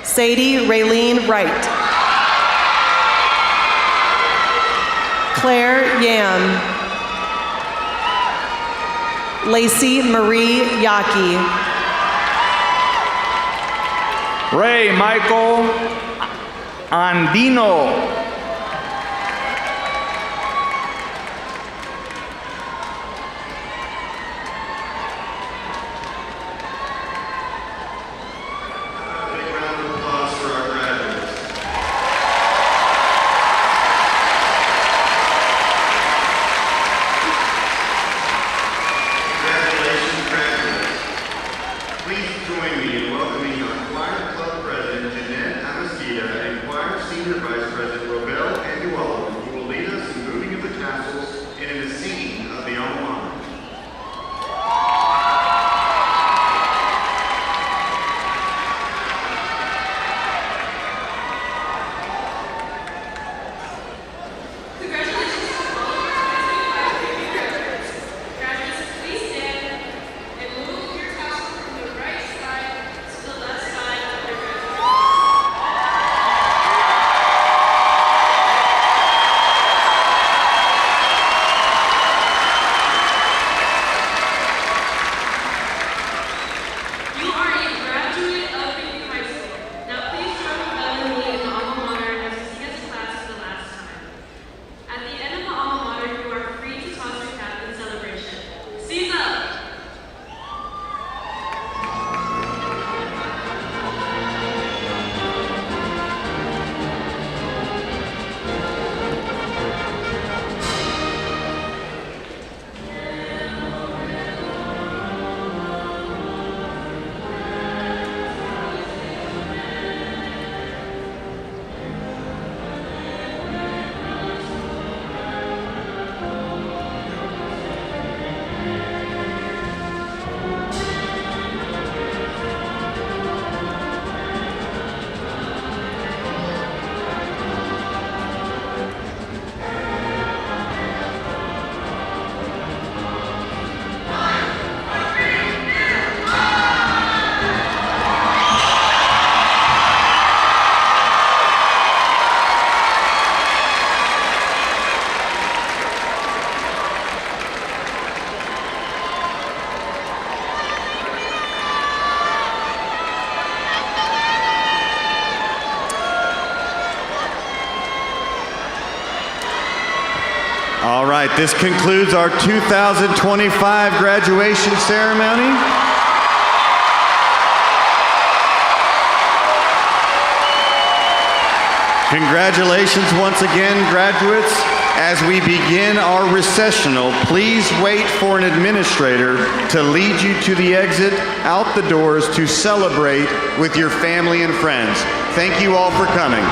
Speaker 8: Sadie Raylene Wright. Claire Yam. Lacey Marie Yaki.
Speaker 9: Ray Michael Andino.
Speaker 3: All right, this concludes our 2025 graduation ceremony. Congratulations once again, graduates. As we begin our recessional, please wait for an administrator to lead you to the exit out the doors to celebrate with your family and friends. Thank you all for coming.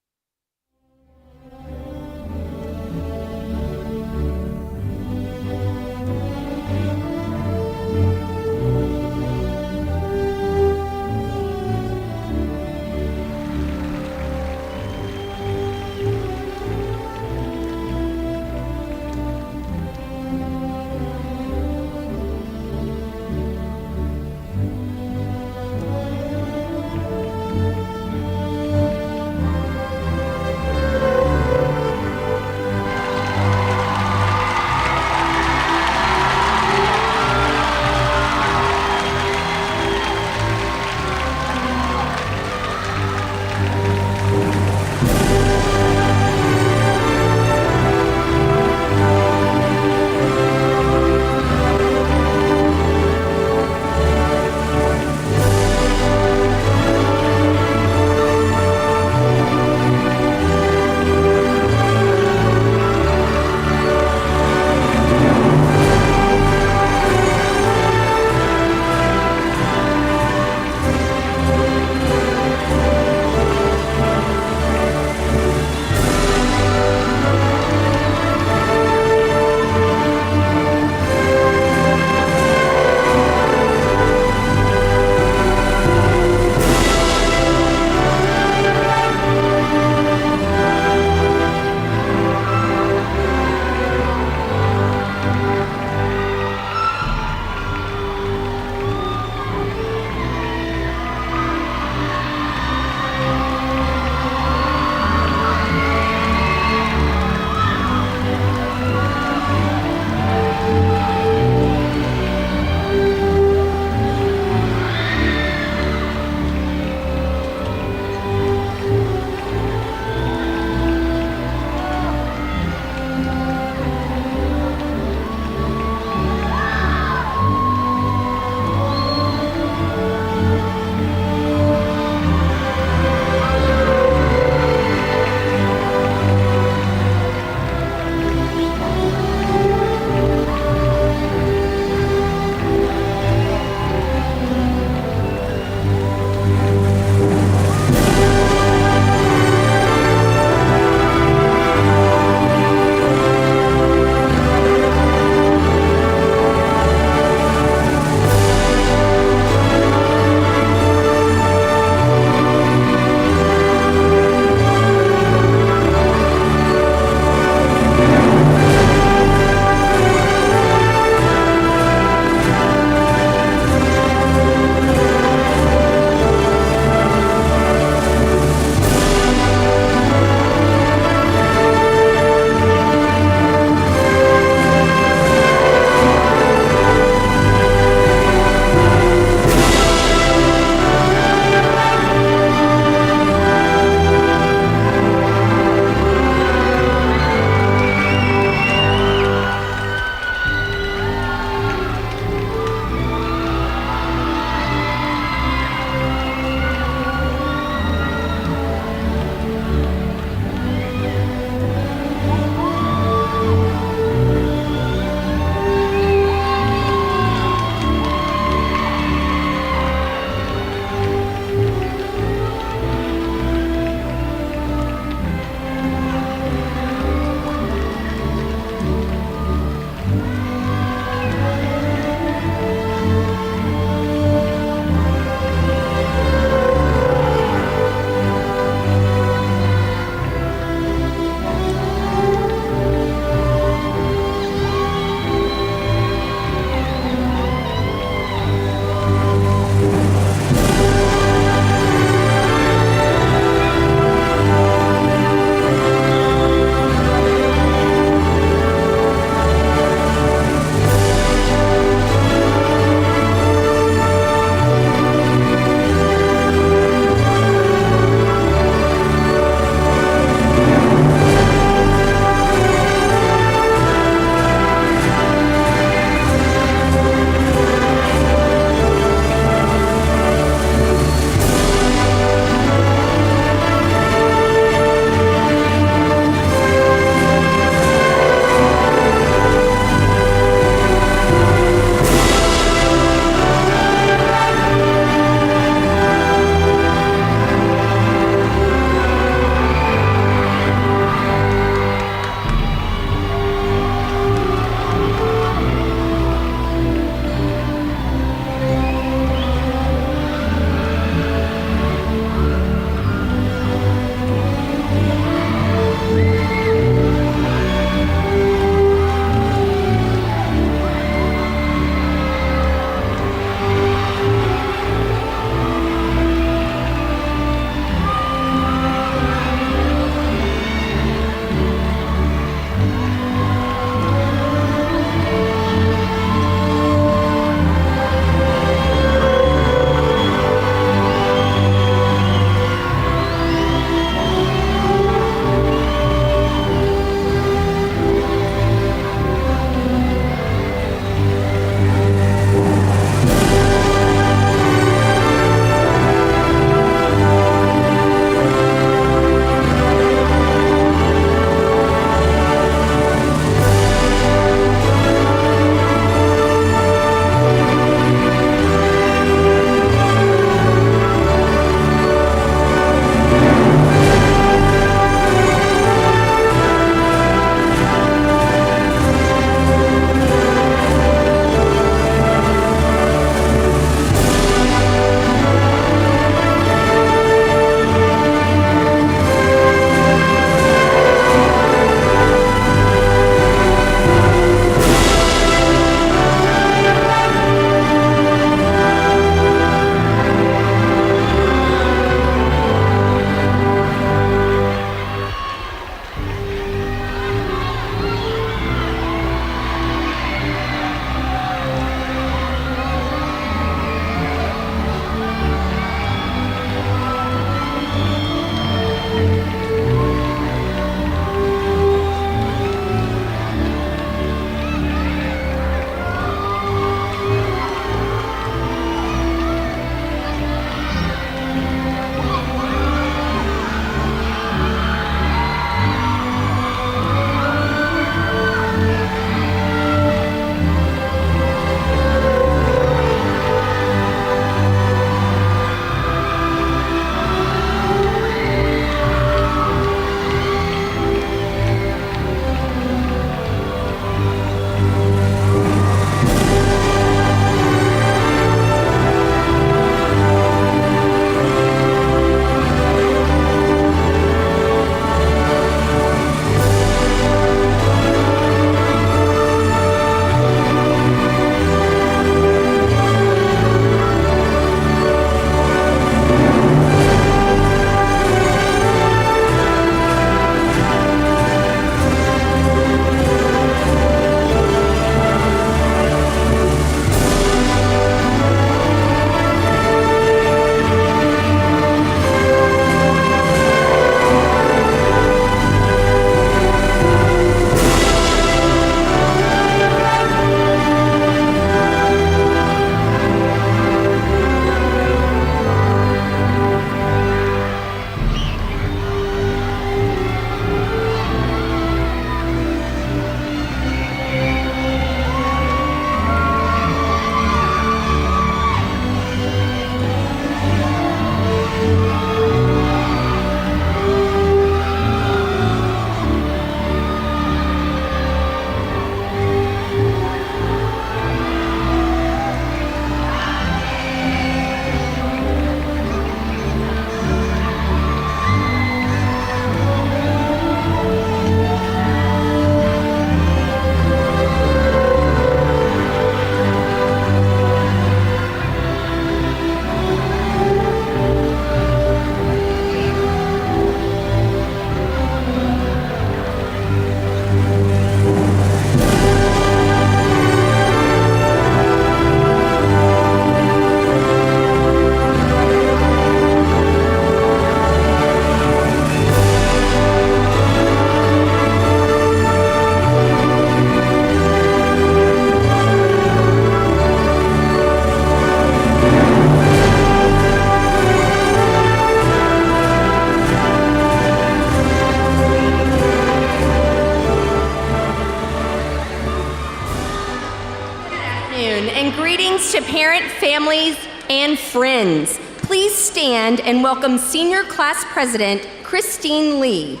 Speaker 10: and greetings to parent, families, and friends. Please stand and welcome Senior Class President Christine Lee.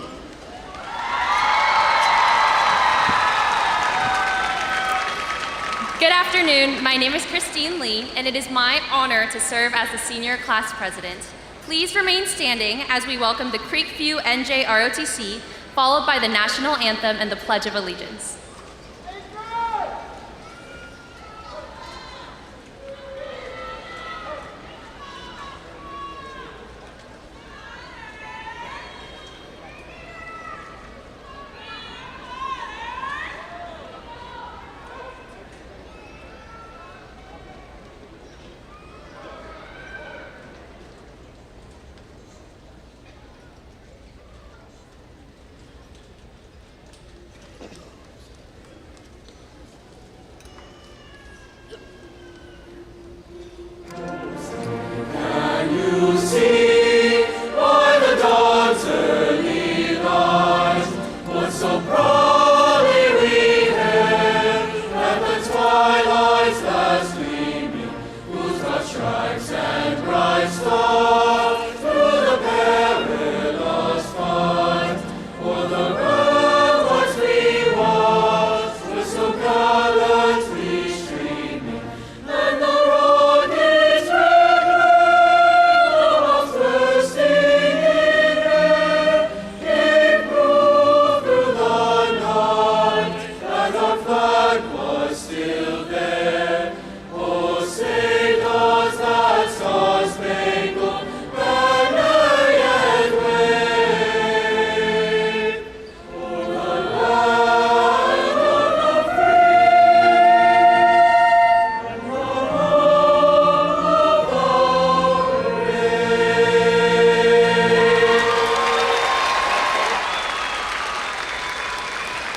Speaker 11: Good afternoon, my name is Christine Lee, and it is my honor to serve as the Senior Class President. Please remain standing as we welcome the Creekview NJROTC, followed by the National Anthem and the Pledge of Allegiance.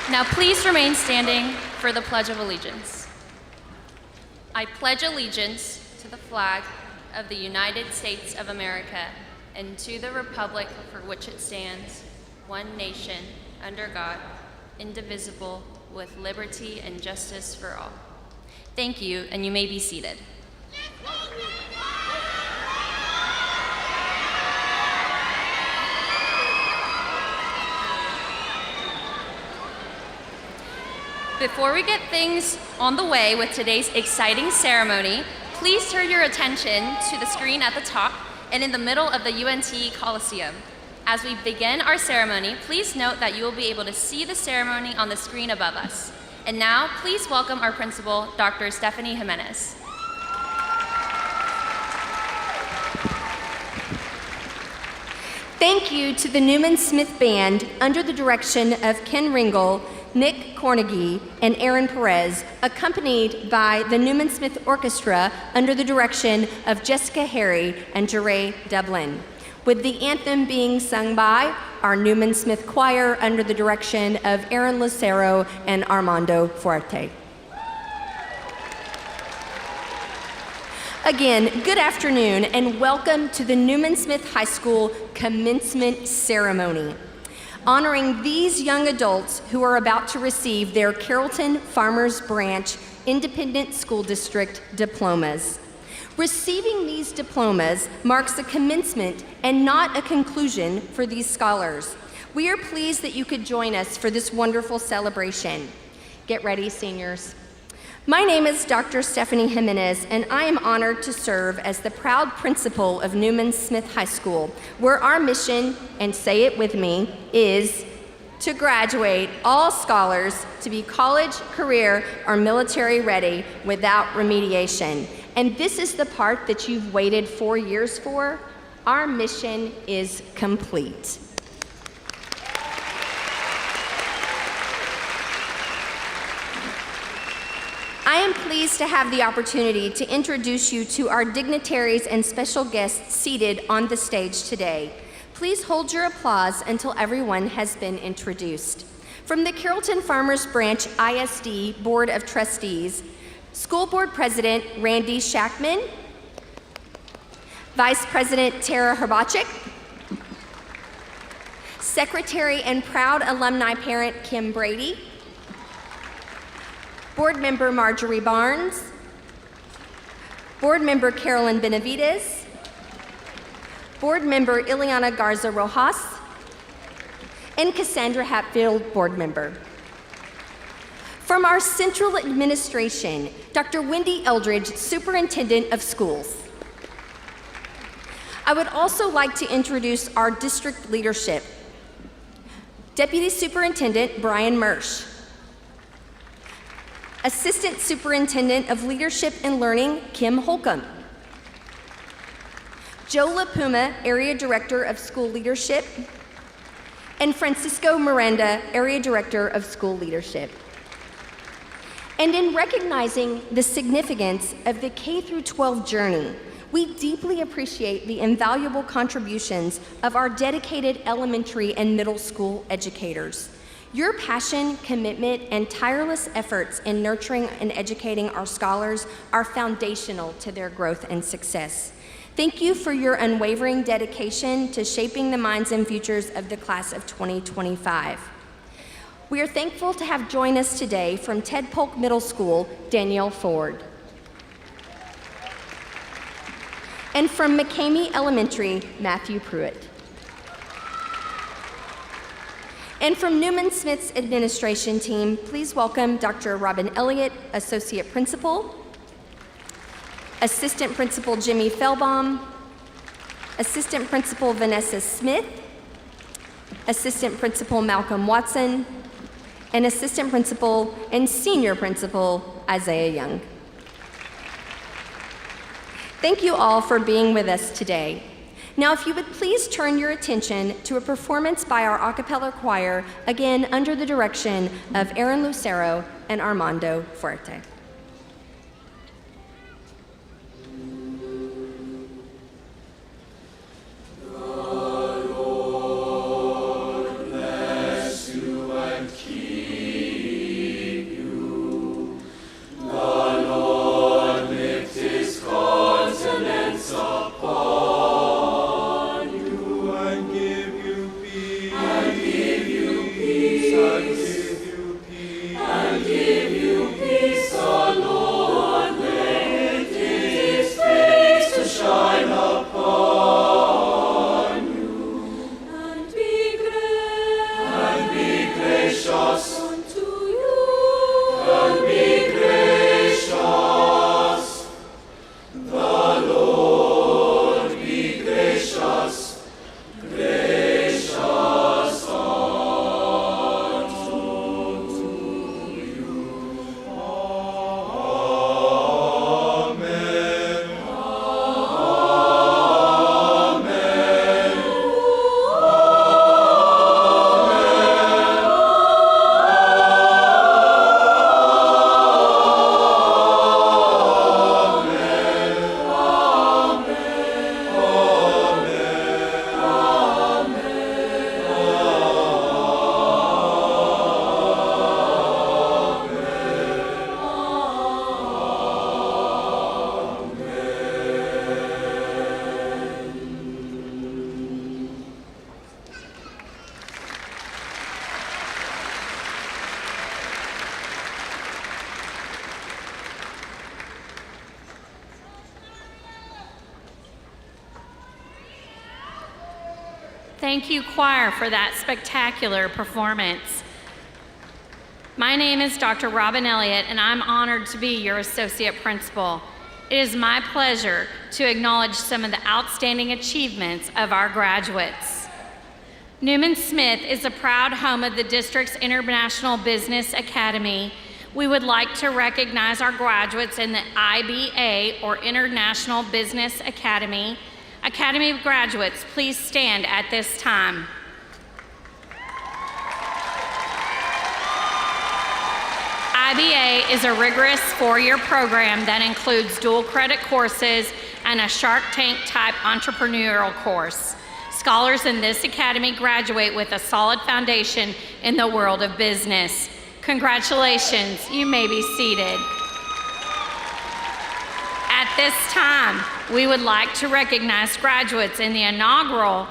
Speaker 11: Now please remain standing for the Pledge of Allegiance. I pledge allegiance to the flag of the United States of America and to the republic for which it stands, one nation, under God, indivisible, with liberty and justice for all. Thank you, and you may be seated. Before we get things on the way with today's exciting ceremony, please turn your attention to the screen at the top and in the middle of the UNT Coliseum. As we begin our ceremony, please note that you will be able to see the ceremony on the screen above us. And now, please welcome our principal, Dr. Stephanie Jimenez.
Speaker 10: Thank you to the Newman Smith Band under the direction of Ken Ringel, Nick Cornegie, and Aaron Perez, accompanied by the Newman Smith Orchestra under the direction of Jessica Harry and Jeray Dublin, with the anthem being sung by our Newman Smith Choir under the direction of Aaron Lucero and Armando Fuerte. Again, good afternoon and welcome to the Newman Smith High School commencement ceremony, honoring these young adults who are about to receive their Carrollton-Farmers Branch Independent School District diplomas. Receiving these diplomas marks a commencement and not a conclusion for these scholars. We are pleased that you could join us for this wonderful celebration. Get ready, seniors. My name is Dr. Stephanie Jimenez, and I am honored to serve as the proud principal of Newman Smith High School, where our mission, and say it with me, is to graduate all scholars to be college, career, or military ready without remediation. And this is the part that you've waited 4 years for. Our mission is complete. I am pleased to have the opportunity to introduce you to our dignitaries and special guests seated on the stage today. Please hold your applause until everyone has been introduced. From the Carrollton-Farmers Branch ISD Board of Trustees, School Board President Randy Shackman, Vice President Tara Herbachik, Secretary and proud alumni parent Kim Brady, Board Member Marjorie Barnes, Board Member Carolyn Benavides, Board Member Ileana Garza Rojas, and Cassandra Hatfield, Board Member. From our central administration, Dr. Wendy Eldridge, Superintendent of Schools. I would also like to introduce our district leadership. Deputy Superintendent Brian Mersch, Assistant Superintendent of Leadership and Learning Kim Holcomb, Joe LaPuma, Area Director of School Leadership, and Francisco Miranda, Area Director of School Leadership. And in recognizing the significance of the K-12 journey, we deeply appreciate the invaluable contributions of our dedicated elementary and middle school educators. Your passion, commitment, and tireless efforts in nurturing and educating our scholars are foundational to their growth and success. Thank you for your unwavering dedication to shaping the minds and futures of the class of 2025. We are thankful to have joined us today from Ted Polk Middle School, Danielle Ford. And from McCamey Elementary, Matthew Pruitt. And from Newman Smith's administration team, please welcome Dr. Robin Elliott, Associate Principal, Assistant Principal Jimmy Fellbaum, Assistant Principal Vanessa Smith, Assistant Principal Malcolm Watson, and Assistant Principal and Senior Principal Isaiah Young. Thank you all for being with us today. Now, if you would please turn your attention to a performance by our a cappella choir, again under the direction of Aaron Lucero and Armando Fuerte.
Speaker 12: Thank you, choir, for that spectacular performance. My name is Dr. Robin Elliott, and I'm honored to be your Associate Principal. It is my pleasure to acknowledge some of the outstanding achievements of our graduates. Newman Smith is a proud home of the district's International Business Academy. We would like to recognize our graduates in the IBA, or International Business Academy. Academy graduates, please stand at this time. IBA is a rigorous four-year program that includes dual credit courses and a Shark Tank type entrepreneurial course. Scholars in this academy graduate with a solid foundation in the world of business. Congratulations, you may be seated. At this time, we would like to recognize graduates in the inaugural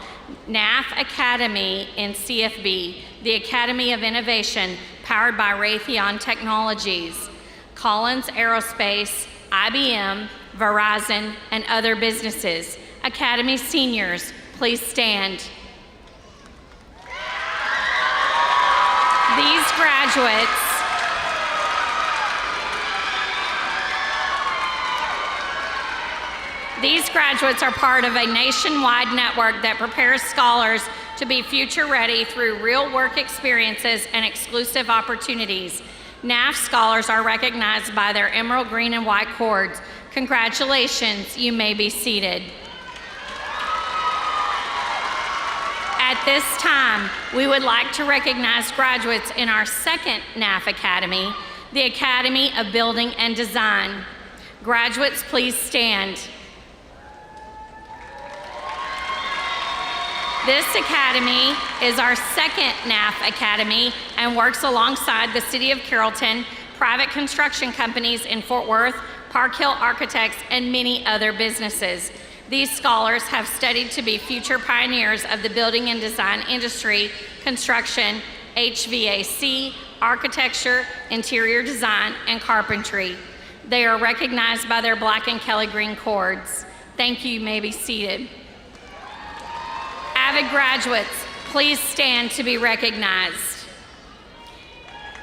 Speaker 12: NAF Academy in CFB, the Academy of Innovation, powered by Raytheon Technologies. Collins Aerospace, IBM, Verizon, and other businesses. Academy seniors, please stand. These graduates are part of a nationwide network that prepares scholars to be future ready through real work experiences and exclusive opportunities. NAF scholars are recognized by their emerald green and white cords. Congratulations, you may be seated. At this time, we would like to recognize graduates in our second NAF Academy, the Academy of Building and Design. Graduates, please stand. This academy is our second NAF Academy and works alongside the City of Carrollton, private construction companies in Fort Worth, Park Hill Architects, and many other businesses. These scholars have studied to be future pioneers of the building and design industry, construction, HVAC, architecture, interior design, and carpentry. They are recognized by their black and Kelly green cords. Thank you, you may be seated. Avid graduates, please stand to be recognized.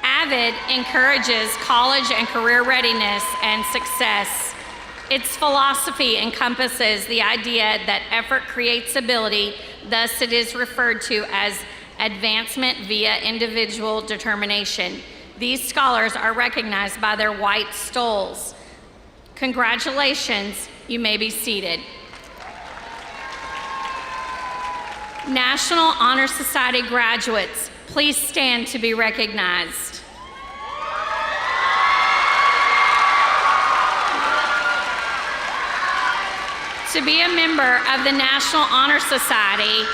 Speaker 12: Avid encourages college and career readiness and success. Its philosophy encompasses the idea that effort creates ability, thus it is referred to as advancement via individual determination. These scholars are recognized by their white stoles. Congratulations, you may be seated. National Honor Society graduates, please stand to be recognized. To be a member of the National Honor Society,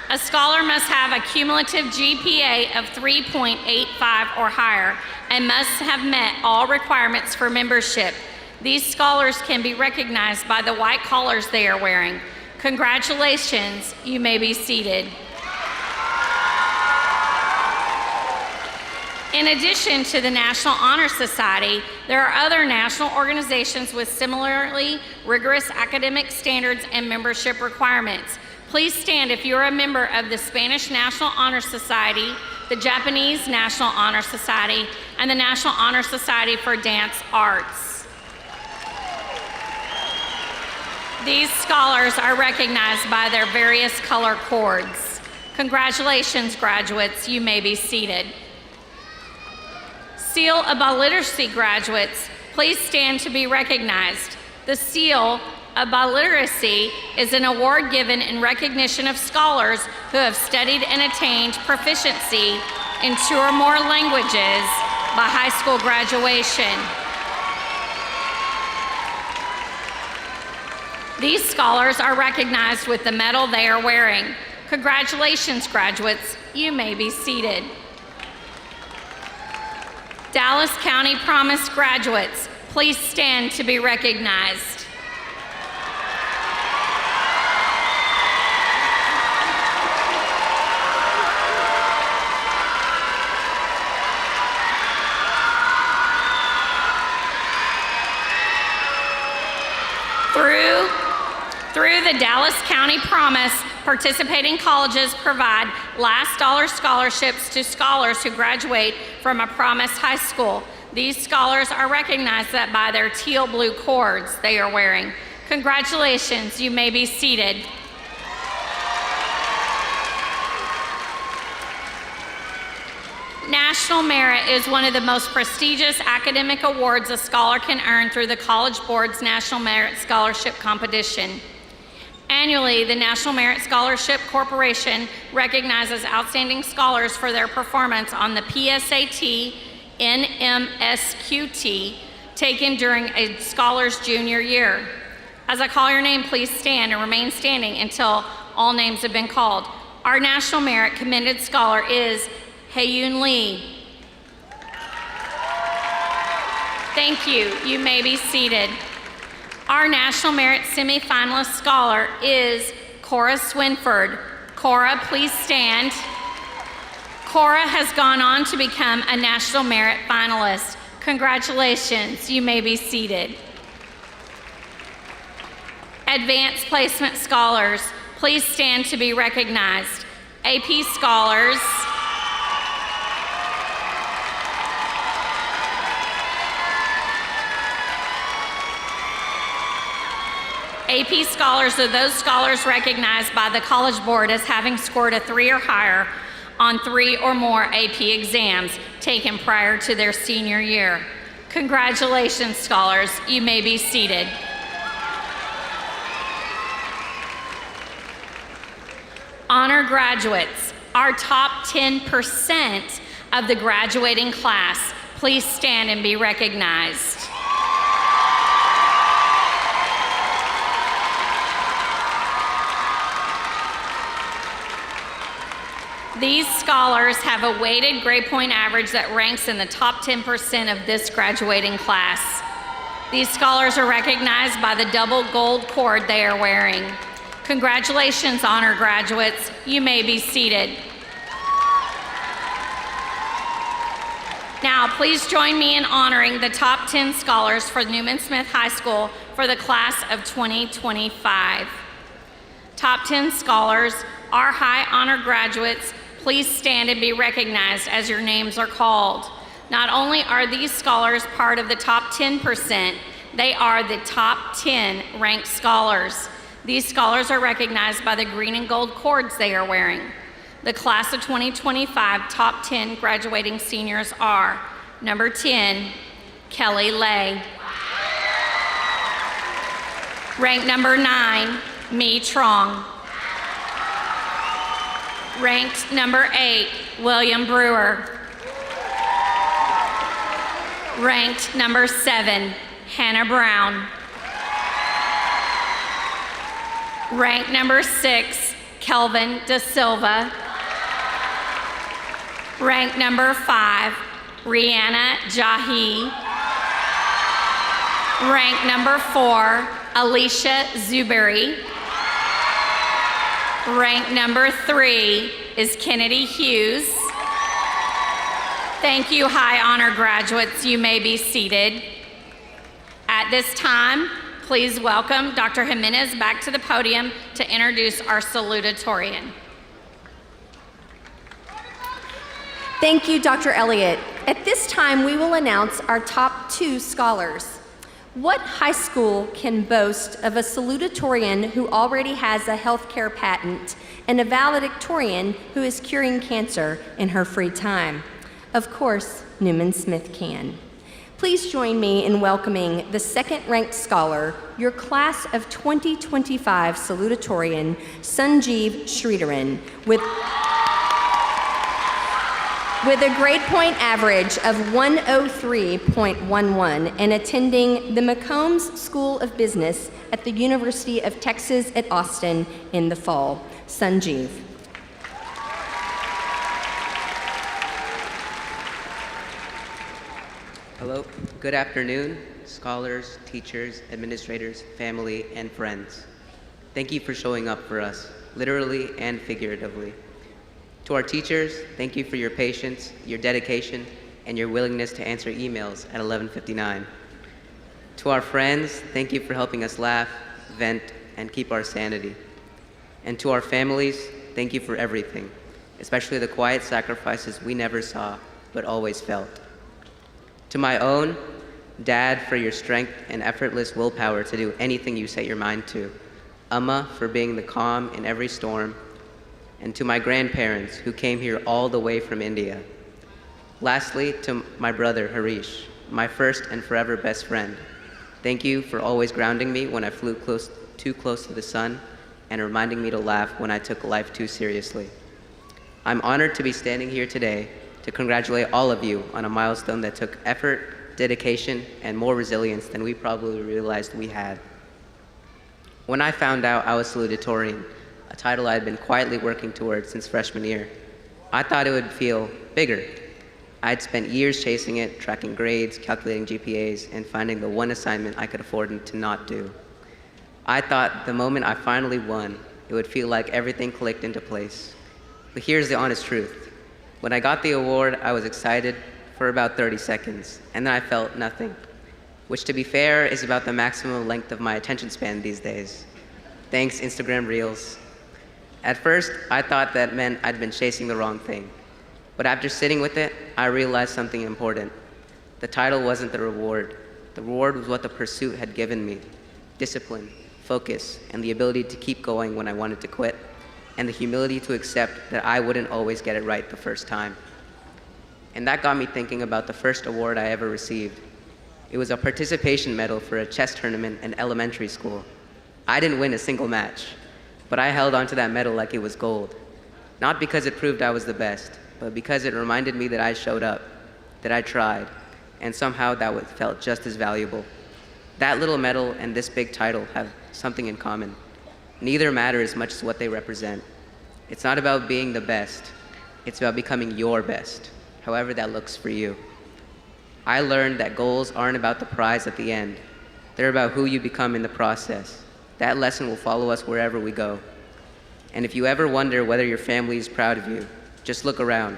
Speaker 12: a scholar must have a cumulative GPA of 3.85 or higher and must have met all requirements for membership. These scholars can be recognized by the white collars they are wearing. Congratulations, you may be seated. In addition to the National Honor Society, there are other national organizations with similarly rigorous academic standards and membership requirements. Please stand if you are a member of the Spanish National Honor Society, the Japanese National Honor Society, and the National Honor Society for Dance Arts. These scholars are recognized by their various color cords. Congratulations, graduates, you may be seated. Seal of Illiteracy graduates, please stand to be recognized. The Seal of Illiteracy is an award given in recognition of scholars who have studied and attained proficiency in 2 or more languages by high school graduation. These scholars are recognized with the medal they are wearing. Congratulations, graduates. You may be seated. Dallas County Promise graduates, please stand to be recognized. Through the Dallas County Promise, participating colleges provide last dollar scholarships to scholars who graduate from a Promise high school. These scholars are recognized by their teal blue cords they are wearing. Congratulations, you may be seated. National Merit is one of the most prestigious academic awards a scholar can earn through the College Board's National Merit Scholarship Competition. Annually, the National Merit Scholarship Corporation recognizes outstanding scholars for their performance on the PSAT, NMSQT, taken during a scholar's junior year. As I call your name, please stand and remain standing until all names have been called. Our National Merit commended scholar is Hae-Yoon Lee. Thank you. You may be seated. Our National Merit semifinalist scholar is Cora Swinford. Cora, please stand. Cora has gone on to become a National Merit finalist. Congratulations, you may be seated. Advanced Placement Scholars, please stand to be recognized. AP Scholars, AP Scholars are those scholars recognized by the College Board as having scored a 3 or higher on 3 or more AP exams taken prior to their senior year. Congratulations, scholars. You may be seated. Honor graduates, our top 10% of the graduating class, please stand and be recognized. These scholars have a weighted grade point average that ranks in the top 10% of this graduating class. These scholars are recognized by the double gold cord they are wearing. Congratulations, honor graduates. You may be seated. Now, please join me in honoring the top 10 scholars for Newman Smith High School for the class of 2025. Top 10 scholars, our high honor graduates, please stand and be recognized as your names are called. Not only are these scholars part of the top 10%, they are the top 10 ranked scholars. These scholars are recognized by the green and gold cords they are wearing. The class of 2025 top 10 graduating seniors are number 10, Kelly Lay. Rank number 9, Mi Trong. Ranked number 8, William Brewer. Ranked number 7, Hannah Brown. Ranked number 6, Kelvin Da Silva. Ranked number 5, Rihanna Jahi. Ranked number 4, Alicia Zuberi. Rank number 3 is Kennedy Hughes. Thank you, high honor graduates. You may be seated. At this time, please welcome Dr. Jimenez back to the podium to introduce our salutatorian.
Speaker 10: Thank you, Dr. Elliott. At this time, we will announce our top 2 scholars. What high school can boast of a salutatorian who already has a healthcare patent and a valedictorian who is curing cancer in her free time? Of course, Newman Smith can. Please join me in welcoming the second-ranked scholar, your class of 2025 salutatorian, Sanjeev Sridharan, with a grade point average of 103.11 and attending the McCombs School of Business at the University of Texas at Austin in the fall. Sanjeev.
Speaker 13: Hello, good afternoon, scholars, teachers, administrators, family, and friends. Thank you for showing up for us, literally and figuratively. To our teachers, thank you for your patience, your dedication, and your willingness to answer emails at 11:59. To our friends, thank you for helping us laugh, vent, and keep our sanity. And to our families, thank you for everything, especially the quiet sacrifices we never saw, but always felt. To my own, Dad, for your strength and effortless willpower to do anything you set your mind to. Amma, for being the calm in every storm. And to my grandparents, who came here all the way from India. Lastly, to my brother, Harish, my first and forever best friend. Thank you for always grounding me when I flew too close to the sun and reminding me to laugh when I took life too seriously. I'm honored to be standing here today to congratulate all of you on a milestone that took effort, dedication, and more resilience than we probably realized we had. When I found out I was salutatorian, a title I had been quietly working towards since freshman year, I thought it would feel bigger. I'd spent years chasing it, tracking grades, calculating GPAs, and finding the one assignment I could afford to not do. I thought the moment I finally won, it would feel like everything clicked into place. But here's the honest truth. When I got the award, I was excited, for about 30 seconds, and then I felt nothing, which to be fair is about the maximum length of my attention span these days. Thanks, Instagram Reels. At first, I thought that meant I'd been chasing the wrong thing, but after sitting with it, I realized something important. The title wasn't the reward. The reward was what the pursuit had given me: discipline, focus, and the ability to keep going when I wanted to quit, and the humility to accept that I wouldn't always get it right the first time. And that got me thinking about the first award I ever received. It was a participation medal for a chess tournament in elementary school. I didn't win a single match, but I held onto that medal like it was gold. Not because it proved I was the best, but because it reminded me that I showed up, that I tried, and somehow that felt just as valuable. That little medal and this big title have something in common. Neither matter as much as what they represent. It's not about being the best, it's about becoming your best, however that looks for you. I learned that goals aren't about the prize at the end. They're about who you become in the process. That lesson will follow us wherever we go. And if you ever wonder whether your family is proud of you, just look around.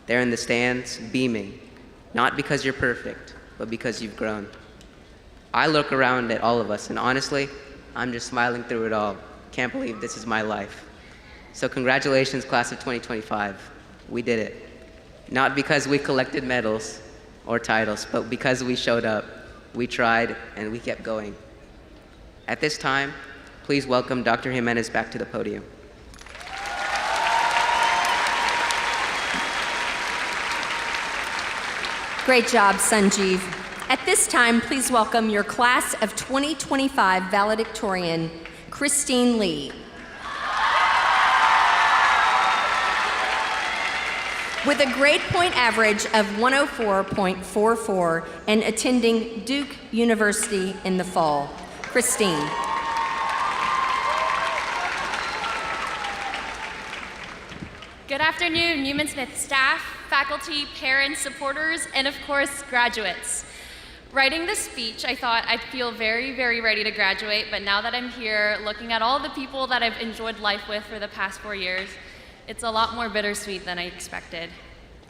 Speaker 13: They're in the stands, beaming, not because you're perfect, but because you've grown. I look around at all of us, and honestly, I'm just smiling through it all. Can't believe this is my life. So congratulations, class of 2025. We did it. Not because we collected medals or titles, but because we showed up, we tried, and we kept going. At this time, please welcome Dr. Jimenez back to the podium.
Speaker 10: Great job, Sanjeev. At this time, please welcome your class of 2025 valedictorian, Christine Lee. With a grade point average of 104.44 and attending Duke University in the fall. Christine.
Speaker 11: Good afternoon, Newman Smith staff, faculty, parents, supporters, and of course, graduates. Writing this speech, I thought I'd feel very, very ready to graduate, but now that I'm here, looking at all the people that I've enjoyed life with for the past 4 years, it's a lot more bittersweet than I expected.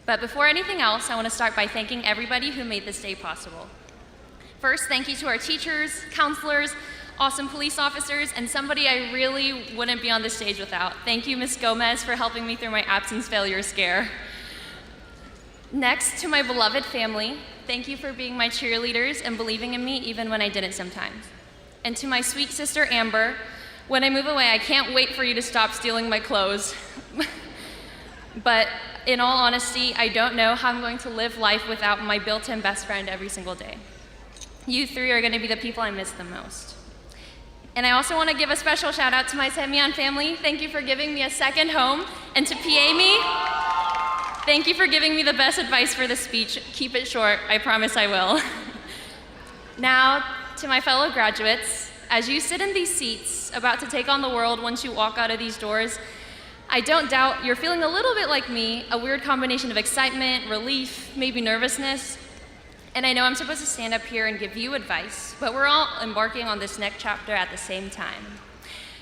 Speaker 11: But before anything else, I want to start by thanking everybody who made this day possible. First, thank you to our teachers, counselors, awesome police officers, and somebody I really wouldn't be on this stage without. Thank you, Ms. Gomez, for helping me through my absence failure scare. Next, to my beloved family, thank you for being my cheerleaders and believing in me even when I didn't sometimes. And to my sweet sister, Amber, when I move away, I can't wait for you to stop stealing my clothes. But in all honesty, I don't know how I'm going to live life without my built-in best friend every single day. You three are going to be the people I miss the most. And I also want to give a special shout out to my Semyon family. Thank you for giving me a second home. And to PA me, thank you for giving me the best advice for this speech. Keep it short, I promise I will. Now, to my fellow graduates, as you sit in these seats, about to take on the world once you walk out of these doors, I don't doubt you're feeling a little bit like me, a weird combination of excitement, relief, maybe nervousness. And I know I'm supposed to stand up here and give you advice, but we're all embarking on this next chapter at the same time.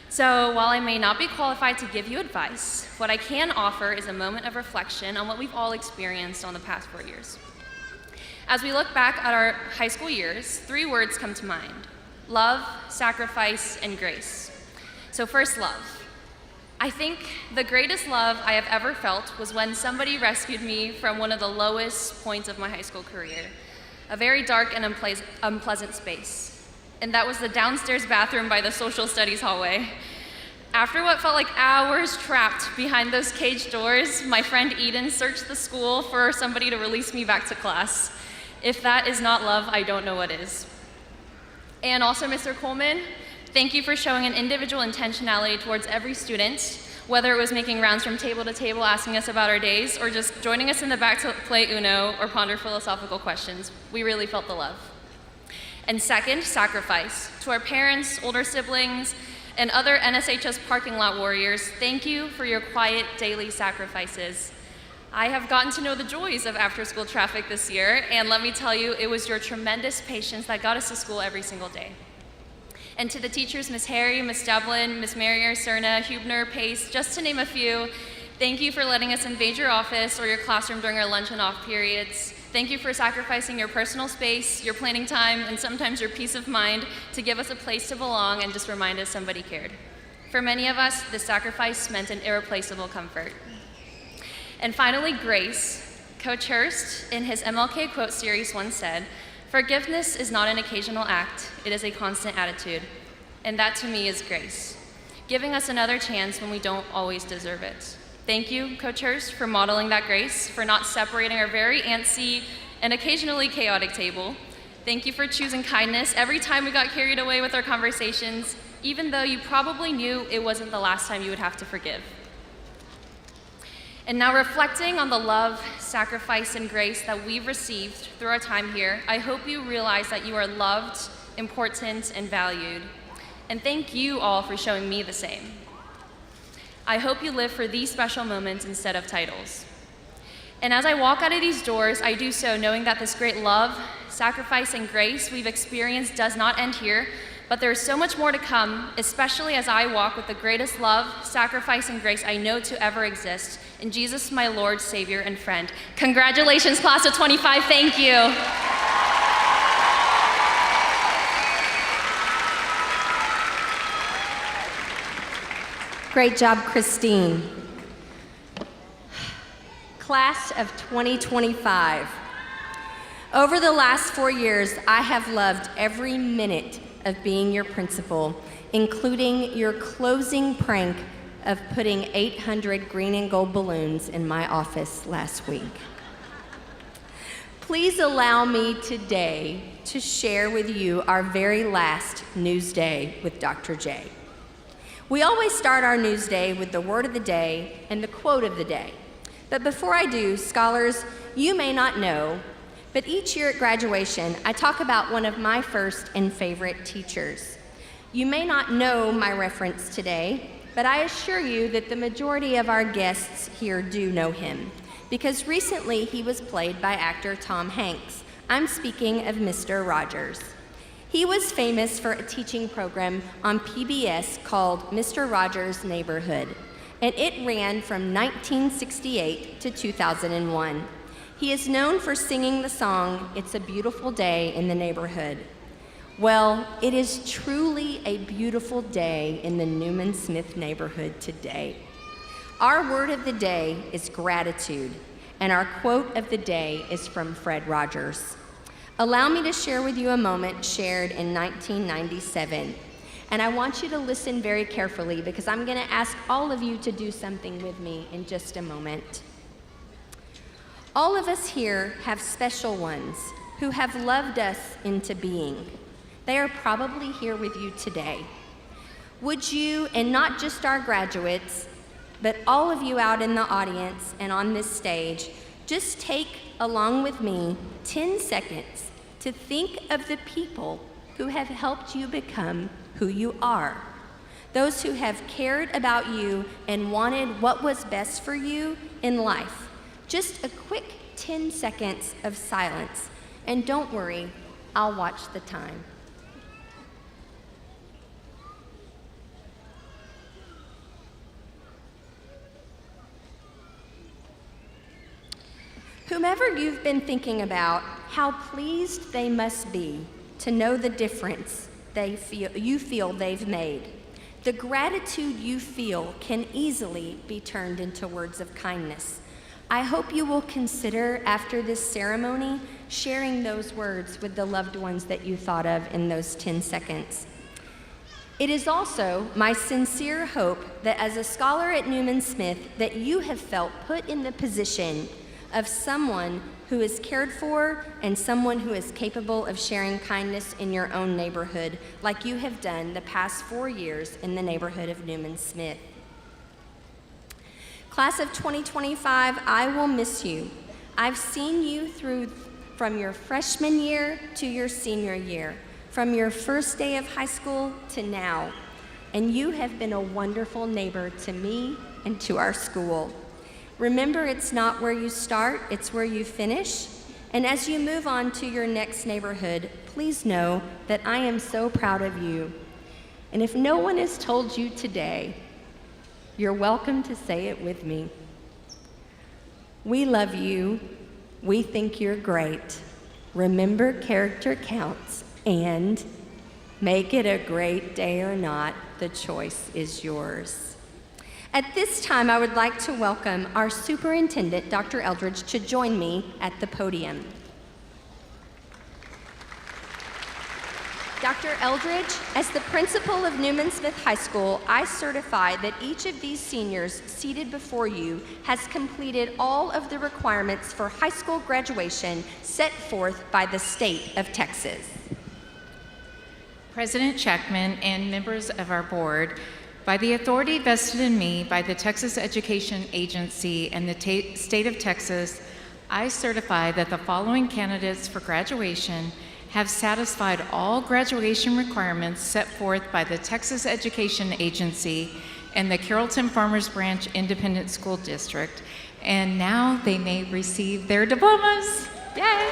Speaker 11: So while I may not be qualified to give you advice, what I can offer is a moment of reflection on what we've all experienced on the past 4 years. As we look back at our high school years, 3 words come to mind: love, sacrifice, and grace. So first, love. I think the greatest love I have ever felt was when somebody rescued me from one of the lowest points of my high school career, a very dark and unpleasant space. And that was the downstairs bathroom by the social studies hallway. After what felt like hours trapped behind those caged doors, my friend Eden searched the school for somebody to release me back to class. If that is not love, I don't know what is. And also, Mr. Coleman, thank you for showing an individual intentionality towards every student, whether it was making rounds from table to table asking us about our days, or just joining us in the back to play Uno or ponder philosophical questions. We really felt the love. And second, sacrifice. To our parents, older siblings, and other NSHS parking lot warriors, thank you for your quiet daily sacrifices. I have gotten to know the joys of after-school traffic this year, and let me tell you, it was your tremendous patience that got us to school every single day. And to the teachers, Ms. Harry, Ms. Dublin, Ms. Merrier, Cerna, Hubner, Pace, just to name a few, thank you for letting us invade your office or your classroom during our lunch and off periods. Thank you for sacrificing your personal space, your planning time, and sometimes your peace of mind to give us a place to belong and just remind us somebody cared. For many of us, this sacrifice meant an irreplaceable comfort. And finally, grace. Coach Hurst, in his MLK quote series, once said, "Forgiveness is not an occasional act, it is a constant attitude." And that to me is grace, giving us another chance when we don't always deserve it. Thank you, Coach Hurst, for modeling that grace, for not separating our very antsy and occasionally chaotic table. Thank you for choosing kindness every time we got carried away with our conversations, even though you probably knew it wasn't the last time you would have to forgive. And now, reflecting on the love, sacrifice, and grace that we've received through our time here, I hope you realize that you are loved, important, and valued. And thank you all for showing me the same. I hope you live for these special moments instead of titles. And as I walk out of these doors, I do so knowing that this great love, sacrifice, and grace we've experienced does not end here, but there is so much more to come, especially as I walk with the greatest love, sacrifice, and grace I know to ever exist, in Jesus, my Lord, Savior, and friend. Congratulations, class of 25, thank you.
Speaker 10: Great job, Christine. Class of 2025. Over the last 4 years, I have loved every minute of being your principal, including your closing prank of putting 800 green and gold balloons in my office last week. Please allow me today to share with you our very last news day with Dr. J. We always start our news day with the word of the day and the quote of the day. But before I do, scholars, you may not know, but each year at graduation, I talk about one of my first and favorite teachers. You may not know my reference today, but I assure you that the majority of our guests here do know him, because recently he was played by actor Tom Hanks. I'm speaking of Mr. Rogers. He was famous for a teaching program on PBS called Mr. Rogers' Neighborhood, and it ran from 1968 to 2001. He is known for singing the song, "It's a Beautiful Day in the Neighborhood." Well, it is truly a beautiful day in the Newman Smith neighborhood today. Our word of the day is gratitude, and our quote of the day is from Fred Rogers. Allow me to share with you a moment shared in 1997. And I want you to listen very carefully because I'm going to ask all of you to do something with me in just a moment. All of us here have special ones who have loved us into being. They are probably here with you today. Would you, and not just our graduates, but all of you out in the audience and on this stage, just take, along with me, 10 seconds to think of the people who have helped you become who you are. Those who have cared about you and wanted what was best for you in life. Just a quick 10 seconds of silence. And don't worry, I'll watch the time. Whomever you've been thinking about, how pleased they must be to know the difference you feel they've made. The gratitude you feel can easily be turned into words of kindness. I hope you will consider, after this ceremony, sharing those words with the loved ones that you thought of in those 10 seconds. It is also my sincere hope that as a scholar at Newman Smith, that you have felt put in the position of someone who is cared for and someone who is capable of sharing kindness in your own neighborhood, like you have done the past 4 years in the neighborhood of Newman Smith. Class of 2025, I will miss you. I've seen you from your freshman year to your senior year, from your first day of high school to now, and you have been a wonderful neighbor to me and to our school. Remember, it's not where you start, it's where you finish. And as you move on to your next neighborhood, please know that I am so proud of you. And if no one has told you today, you're welcome to say it with me. We love you, We think you're great. Remember, character counts, and make it a great day or not, the choice is yours. At this time, I would like to welcome our superintendent, Dr. Eldridge, to join me at the podium. Dr. Eldridge, as the principal of Newman Smith High School, I certify that each of these seniors seated before you has completed all of the requirements for high school graduation set forth by the state of Texas.
Speaker 7: President Checkman and members of our board, by the authority vested in me by the Texas Education Agency and the state of Texas, I certify that the following candidates for graduation have satisfied all graduation requirements set forth by the Texas Education Agency and the Carrollton-Farmers Branch Independent School District, and now they may receive their diplomas. Yay!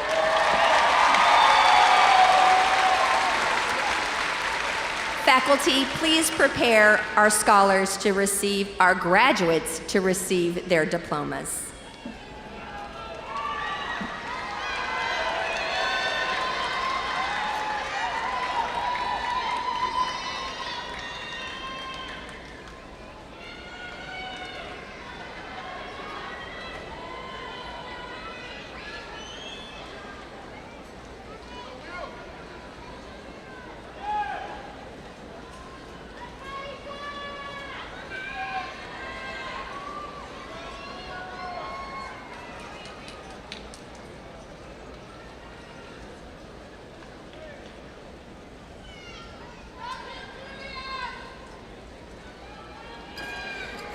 Speaker 10: Faculty, please prepare our scholars to receive, our graduates to receive their diplomas.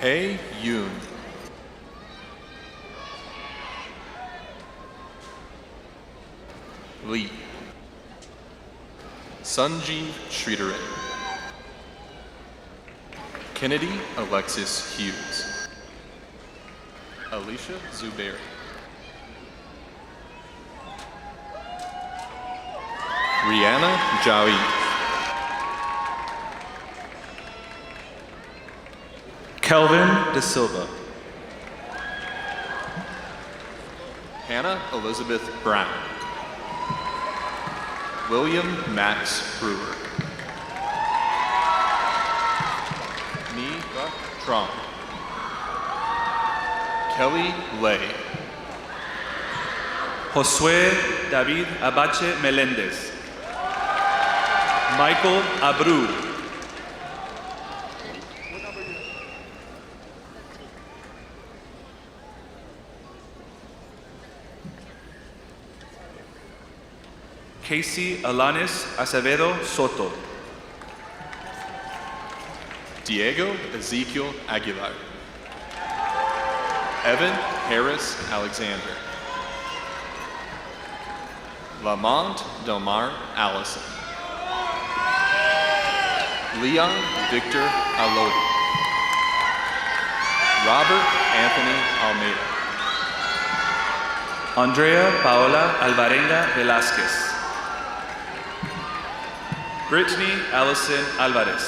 Speaker 14: Hae Yoon. Lee. Sanjeev Sridharan. Kennedy Alexis Hughes. Alicia Zubair. Rihanna Jawi.
Speaker 9: Kelvin De Silva.
Speaker 14: Hannah Elizabeth Brown. William Max Brewer. Neva Trump. Kelly Lay.
Speaker 9: Josué David Abache Melendez. Michael Abreu. Casey Alanis Acevedo Soto.
Speaker 14: Diego Ezekiel Aguilar. Evan Harris Alexander. Lamont Delmar Allison. Leon Victor Alodi. Robert Anthony Almeida.
Speaker 9: Andrea Paola Alvarenga Velázquez. Brittany Allison Alvarez.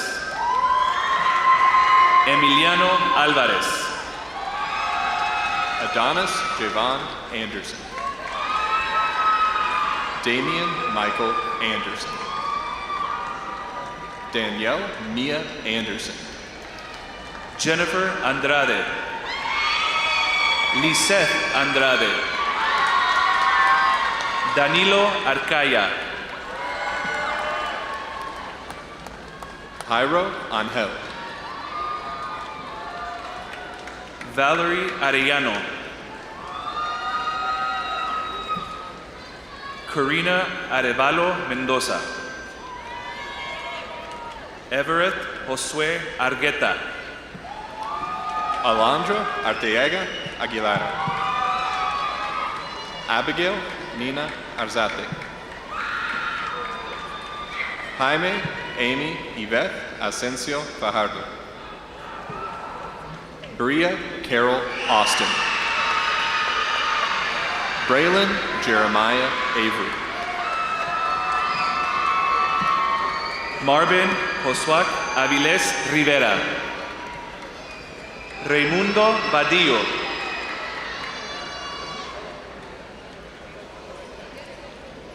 Speaker 9: Emiliano Alvarez.
Speaker 14: Adonis Javon Anderson. Damian Michael Anderson. Danielle Mia Anderson.
Speaker 9: Jennifer Andrade. Liseth Andrade. Danilo Arcaya.
Speaker 14: Jairo Angel.
Speaker 9: Valerie Arellano. Karina Arevalo Mendoza. Everett Josue Argueta.
Speaker 14: Alondra Arteaga Aguilar. Abigail Nina Arzate. Jaime Amy Yvette Asensio Fajardo. Bria Carol Austin. Braylon Jeremiah Avery.
Speaker 9: Marvin Josuac Aviles Rivera. Raimundo Badillo.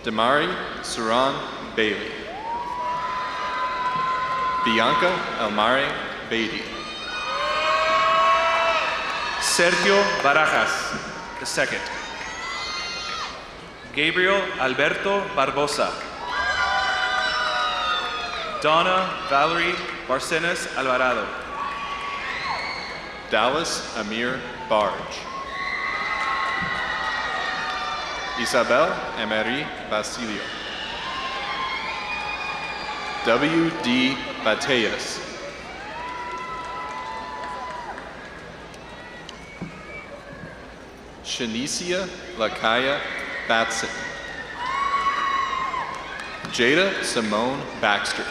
Speaker 14: Damari Suran Bailey. Bianca Elmare Beatty.
Speaker 9: Sergio Barajas II. Gabriel Alberto Barbosa. Donna Valerie Barcenas Alvarado.
Speaker 14: Dallas Amir Barge. Isabel Emery Basilio. W.D. Bateas. Shanicia Lakaya Batson. Jada Simone Baxter.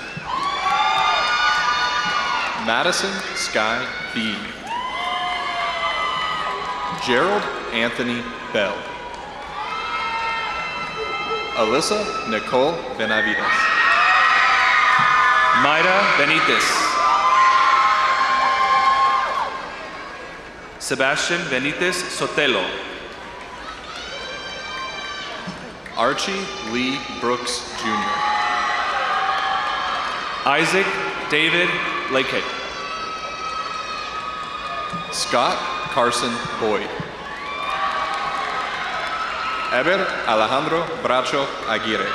Speaker 14: Madison Sky Bean. Gerald Anthony Bell. Alyssa Nicole Benavides.
Speaker 9: Mayra Benitez. Sebastian Benitez Sotelo.
Speaker 14: Archie Lee Brooks Jr.
Speaker 9: Isaac David Lakehead.
Speaker 14: Scott Carson Boyd. Eber Alejandro Bracho Aguirre.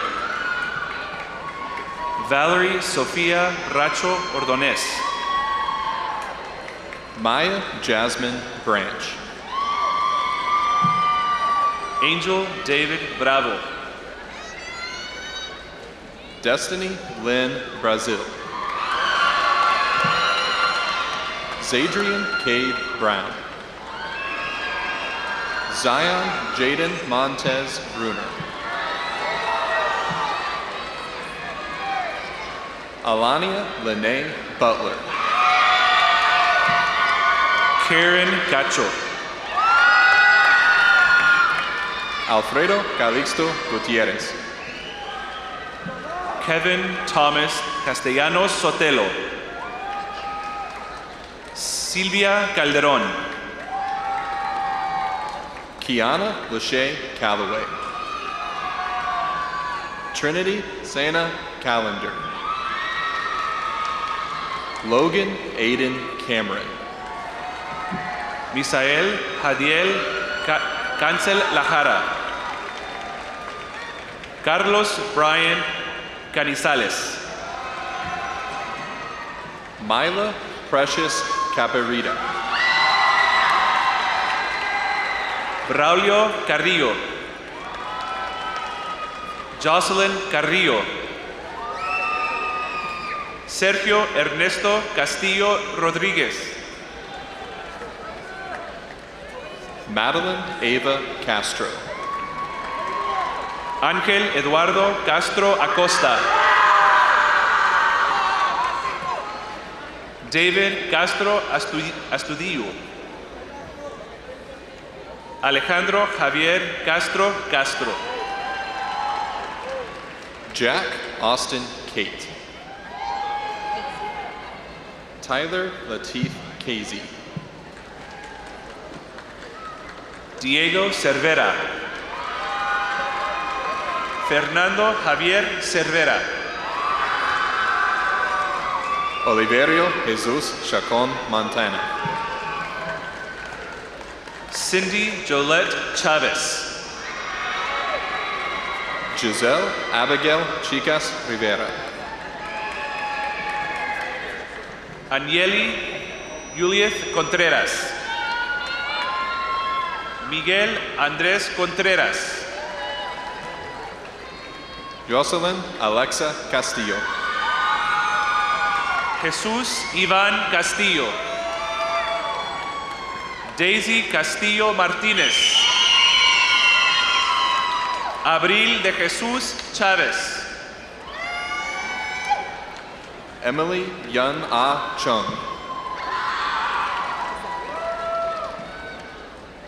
Speaker 9: Valerie Sofia Racho Ordonez.
Speaker 14: Maya Jasmine Branch.
Speaker 9: Angel David Bravo.
Speaker 14: Destiny Lynn Brazil. Zadrian Cade Brown. Zion Jaden Montez Bruner. Alania Lene Butler.
Speaker 9: Karen Cacho.
Speaker 14: Alfredo Calixto Gutierrez.
Speaker 9: Kevin Thomas Castellanos Sotelo. Silvia Calderon.
Speaker 14: Kiana Lachey Calloway. Trinity Sena Callender. Logan Aiden Cameron.
Speaker 9: Misael Jadiel Cancel Lajara. Carlos Brian Canizales.
Speaker 14: Myla Precious Caparita.
Speaker 9: Braulio Carrillo. Jocelyn Carrillo. Sergio Ernesto Castillo Rodriguez.
Speaker 14: Madeline Ava Castro.
Speaker 9: Ángel Eduardo Castro Acosta. David Castro Astudillo. Alejandro Javier Castro Castro.
Speaker 14: Jack Austin Kate. Tyler Lateef Casey.
Speaker 9: Diego Cervera. Fernando Javier Cervera.
Speaker 14: Oliverio Jesus Chacon Montana.
Speaker 9: Cindy Jolette Chavez.
Speaker 14: Giselle Abigail Chicas Rivera.
Speaker 9: Anieli Julieth Contreras. Miguel Andrés Contreras.
Speaker 14: Jocelyn Alexa Castillo.
Speaker 9: Jesús Iván Castillo. Daisy Castillo Martínez. Abril de Jesús Chávez.
Speaker 14: Emily Yun Ah Chung.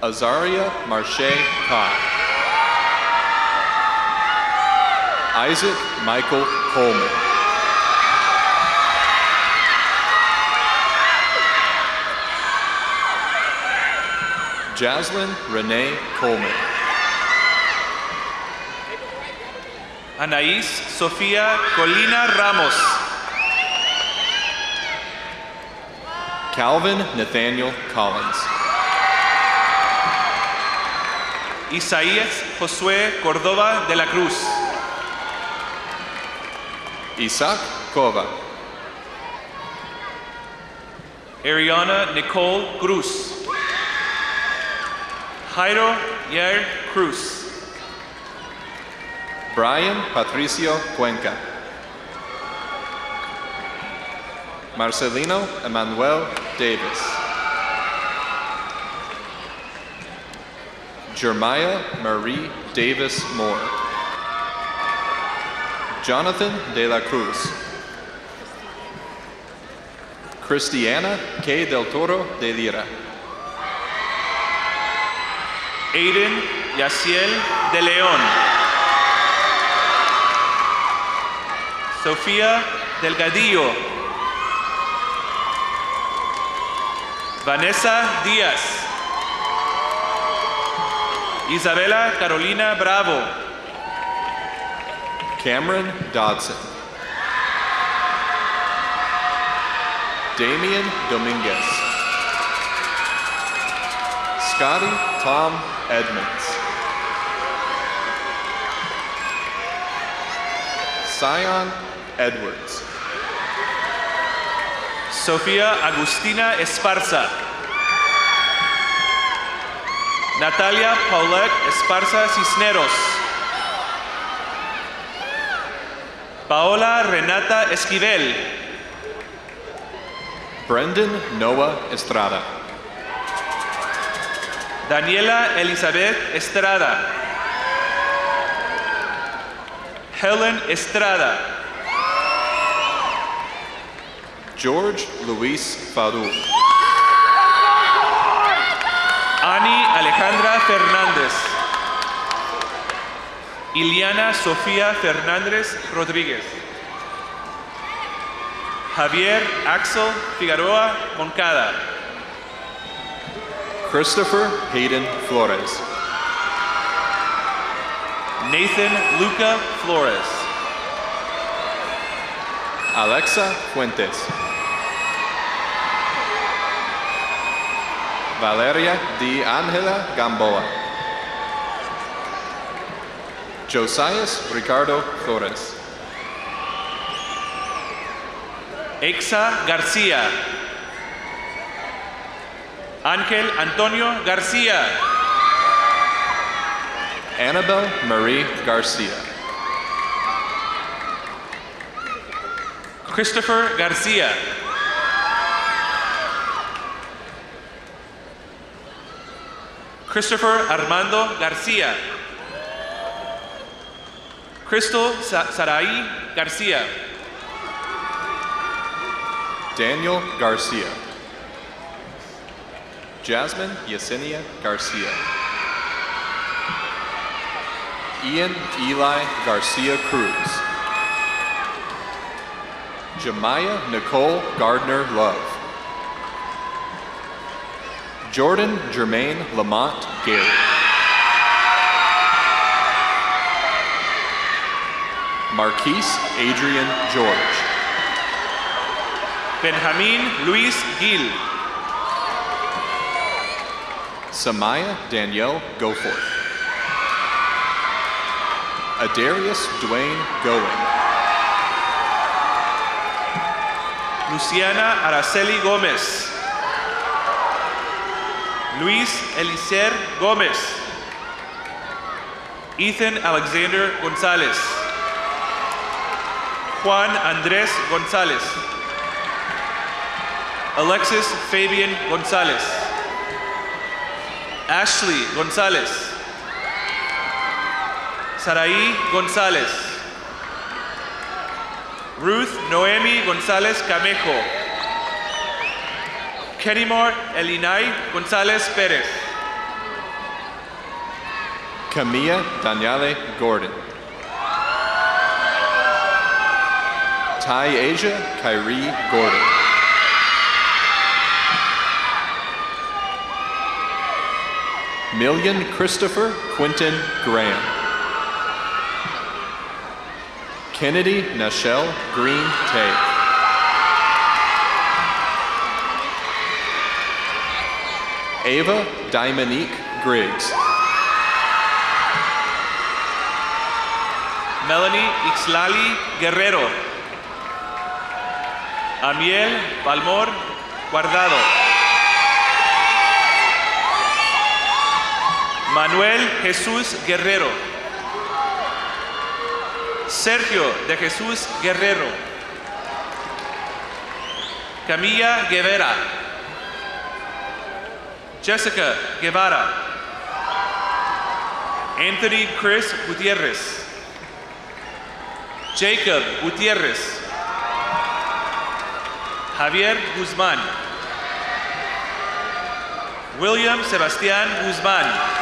Speaker 14: Azaria Marche Kai. Isaac Michael Coleman. Jaslyn Renee Coleman.
Speaker 9: Anaís Sofía Colina Ramos.
Speaker 14: Calvin Nathaniel Collins.
Speaker 9: Isaías Josué Córdoba de la Cruz.
Speaker 14: Isaac Cova.
Speaker 9: Ariana Nicole Cruz. Jairo Yair Cruz.
Speaker 14: Brian Patricio Cuenca. Marcelino Emmanuel Davis. Jeremiah Marie Davis Moore. Jonathan de la Cruz. Cristiana K. del Toro de Lira.
Speaker 9: Aiden Yaciel de León. Sofía Delgadillo. Vanessa Díaz. Isabela Carolina Bravo.
Speaker 14: Cameron Dodson. Damian Dominguez. Scotty Tom Edmonds. Sion Edwards.
Speaker 9: Sofía Agustina Esparza. Natalia Paulette Esparza Cisneros. Paola Renata Esquivel.
Speaker 14: Brendan Noah Estrada.
Speaker 9: Daniela Elizabeth Estrada. Helen Estrada.
Speaker 14: George Luis Fadul.
Speaker 9: Ani Alejandra Fernández. Iliana Sofía Fernández Rodríguez. Javier Axel Figueroa Moncada.
Speaker 14: Christopher Hayden Flores.
Speaker 9: Nathan Luca Flores.
Speaker 14: Alexa Fuentes. Valeria D. Angela Gamboa. Josias Ricardo Flores.
Speaker 9: Exa García. Ángel Antonio García.
Speaker 14: Annabelle Marie Garcia.
Speaker 9: Christopher García. Christopher Armando García. Crystal Sarai García.
Speaker 14: Daniel Garcia. Jasmine Yesenia Garcia. Ian Eli Garcia Cruz. Jemiah Nicole Gardner Love. Jordan Jermaine Lamont Gary. Marquise Adrian George.
Speaker 9: Benjamin Luis Gil.
Speaker 14: Samaya Danielle Goforth. Adarius Dwayne Going.
Speaker 9: Luciana Araceli Gómez. Luis Elicer Gómez. Ethan Alexander González. Juan Andrés González. Alexis Fabian González. Ashley González. Saraí González. Ruth Noemi González Camejo. Kenimore Elinay González Pérez.
Speaker 14: Camilla Daniele Gordon. Ty Asia Kyrie Gordon. Million Christopher Quinton Graham. Kennedy Nashelle Green Tay. Ava Dimonique Griggs.
Speaker 9: Melanie Ixlali Guerrero. Amiel Palmor Guardado. Manuel Jesús Guerrero. Sergio de Jesús Guerrero. Camilla Guevara. Jessica Guevara. Anthony Chris Gutierrez. Jacob Gutierrez. Javier Guzmán. William Sebastián Guzmán.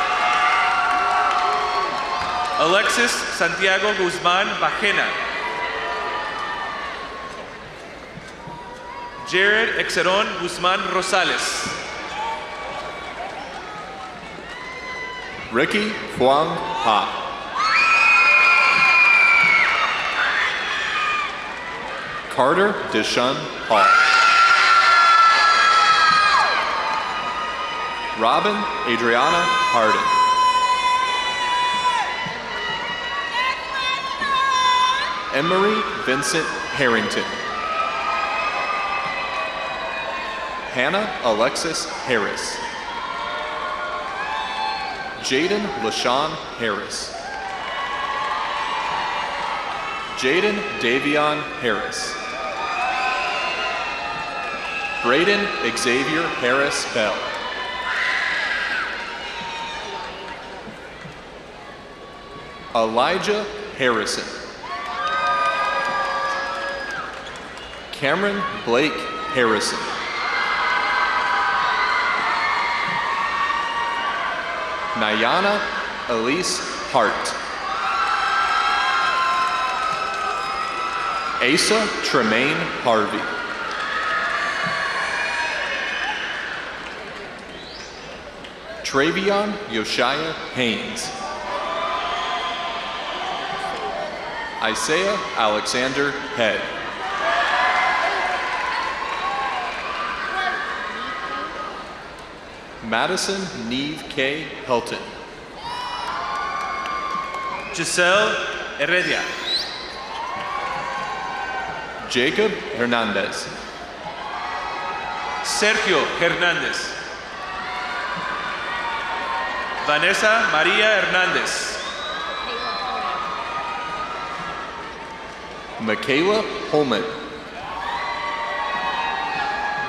Speaker 9: Alexis Santiago Guzmán Bajena. Jared Exeron Guzmán Rosales.
Speaker 14: Ricky Huang Ha. Carter Deshun Hall. Robin Adriana Hardin. Emery Vincent Harrington. Hannah Alexis Harris. Jaden LaShawn Harris. Jaden Davion Harris. Braden Xavier Harris Bell. Elijah Harrison. Cameron Blake Harrison. Nayana Elise Hart. Asa Tremaine Harvey. Travion Yoshia Haynes. Isaiah Alexander Head. Madison Neve K. Helton.
Speaker 9: Giselle Heredia.
Speaker 14: Jacob Hernandez.
Speaker 9: Sergio Hernández. Vanessa María Hernández.
Speaker 14: Michaela Holman.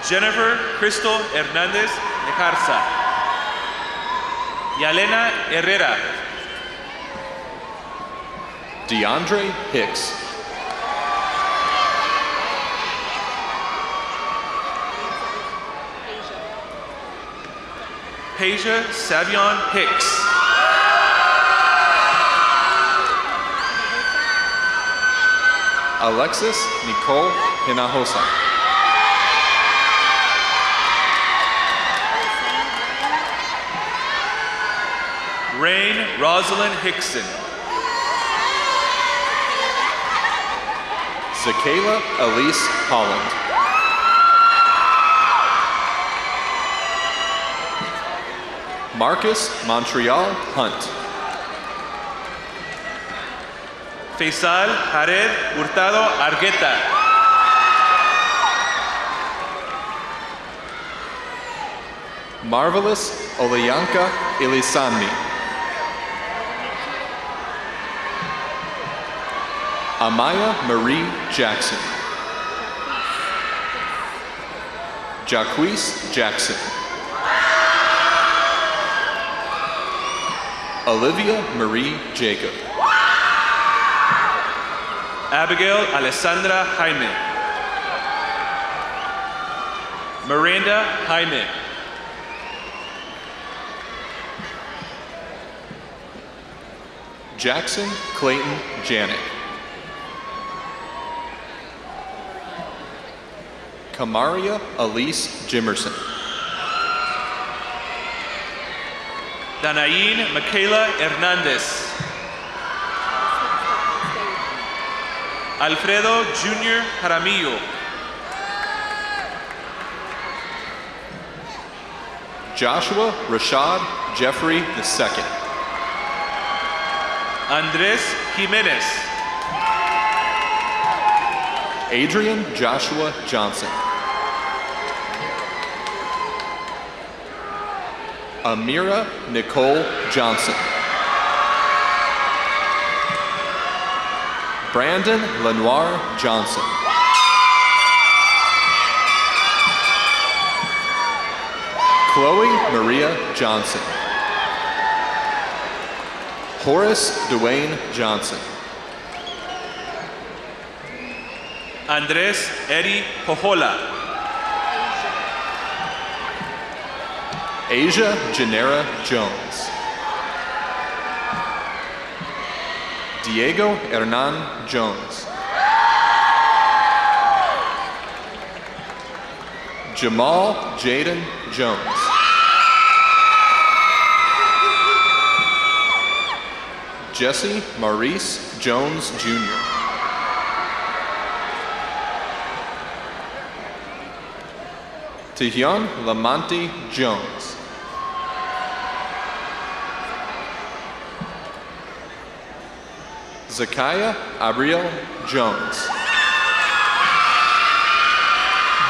Speaker 9: Jennifer Crystal Hernández Nejarza. Yalena Herrera.
Speaker 14: DeAndre Hicks.
Speaker 9: Peja Savion Hicks.
Speaker 14: Alexis Nicole Hinojosa.
Speaker 9: Rain Rosalind Hickson.
Speaker 14: Zakayla Elise Holland. Marcus Montreal Hunt.
Speaker 9: Faisal Jared Hurtado Argueta.
Speaker 14: Marvelous Oleyanka Ilisani. Amaya Marie Jackson. Jacquees Jackson. Olivia Marie Jacob.
Speaker 9: Abigail Alessandra Jaime. Miranda Jaime.
Speaker 14: Jackson Clayton Janet. Kamaria Elise Jimerson.
Speaker 9: Danaín Michaela Hernández. Alfredo Jr. Jaramillo.
Speaker 14: Joshua Rashad Jeffrey II.
Speaker 9: Andres Jimenez.
Speaker 14: Adrian Joshua Johnson. Amira Nicole Johnson. Brandon Lenoir Johnson. Chloe Maria Johnson. Horace Dwayne Johnson.
Speaker 9: Andres Eddie Jojola.
Speaker 14: Asia Janera Jones. Diego Hernan Jones. Jamal Jaden Jones. Jesse Maurice Jones Jr. Tihion Lamonte Jones. Zakiah Abriel Jones.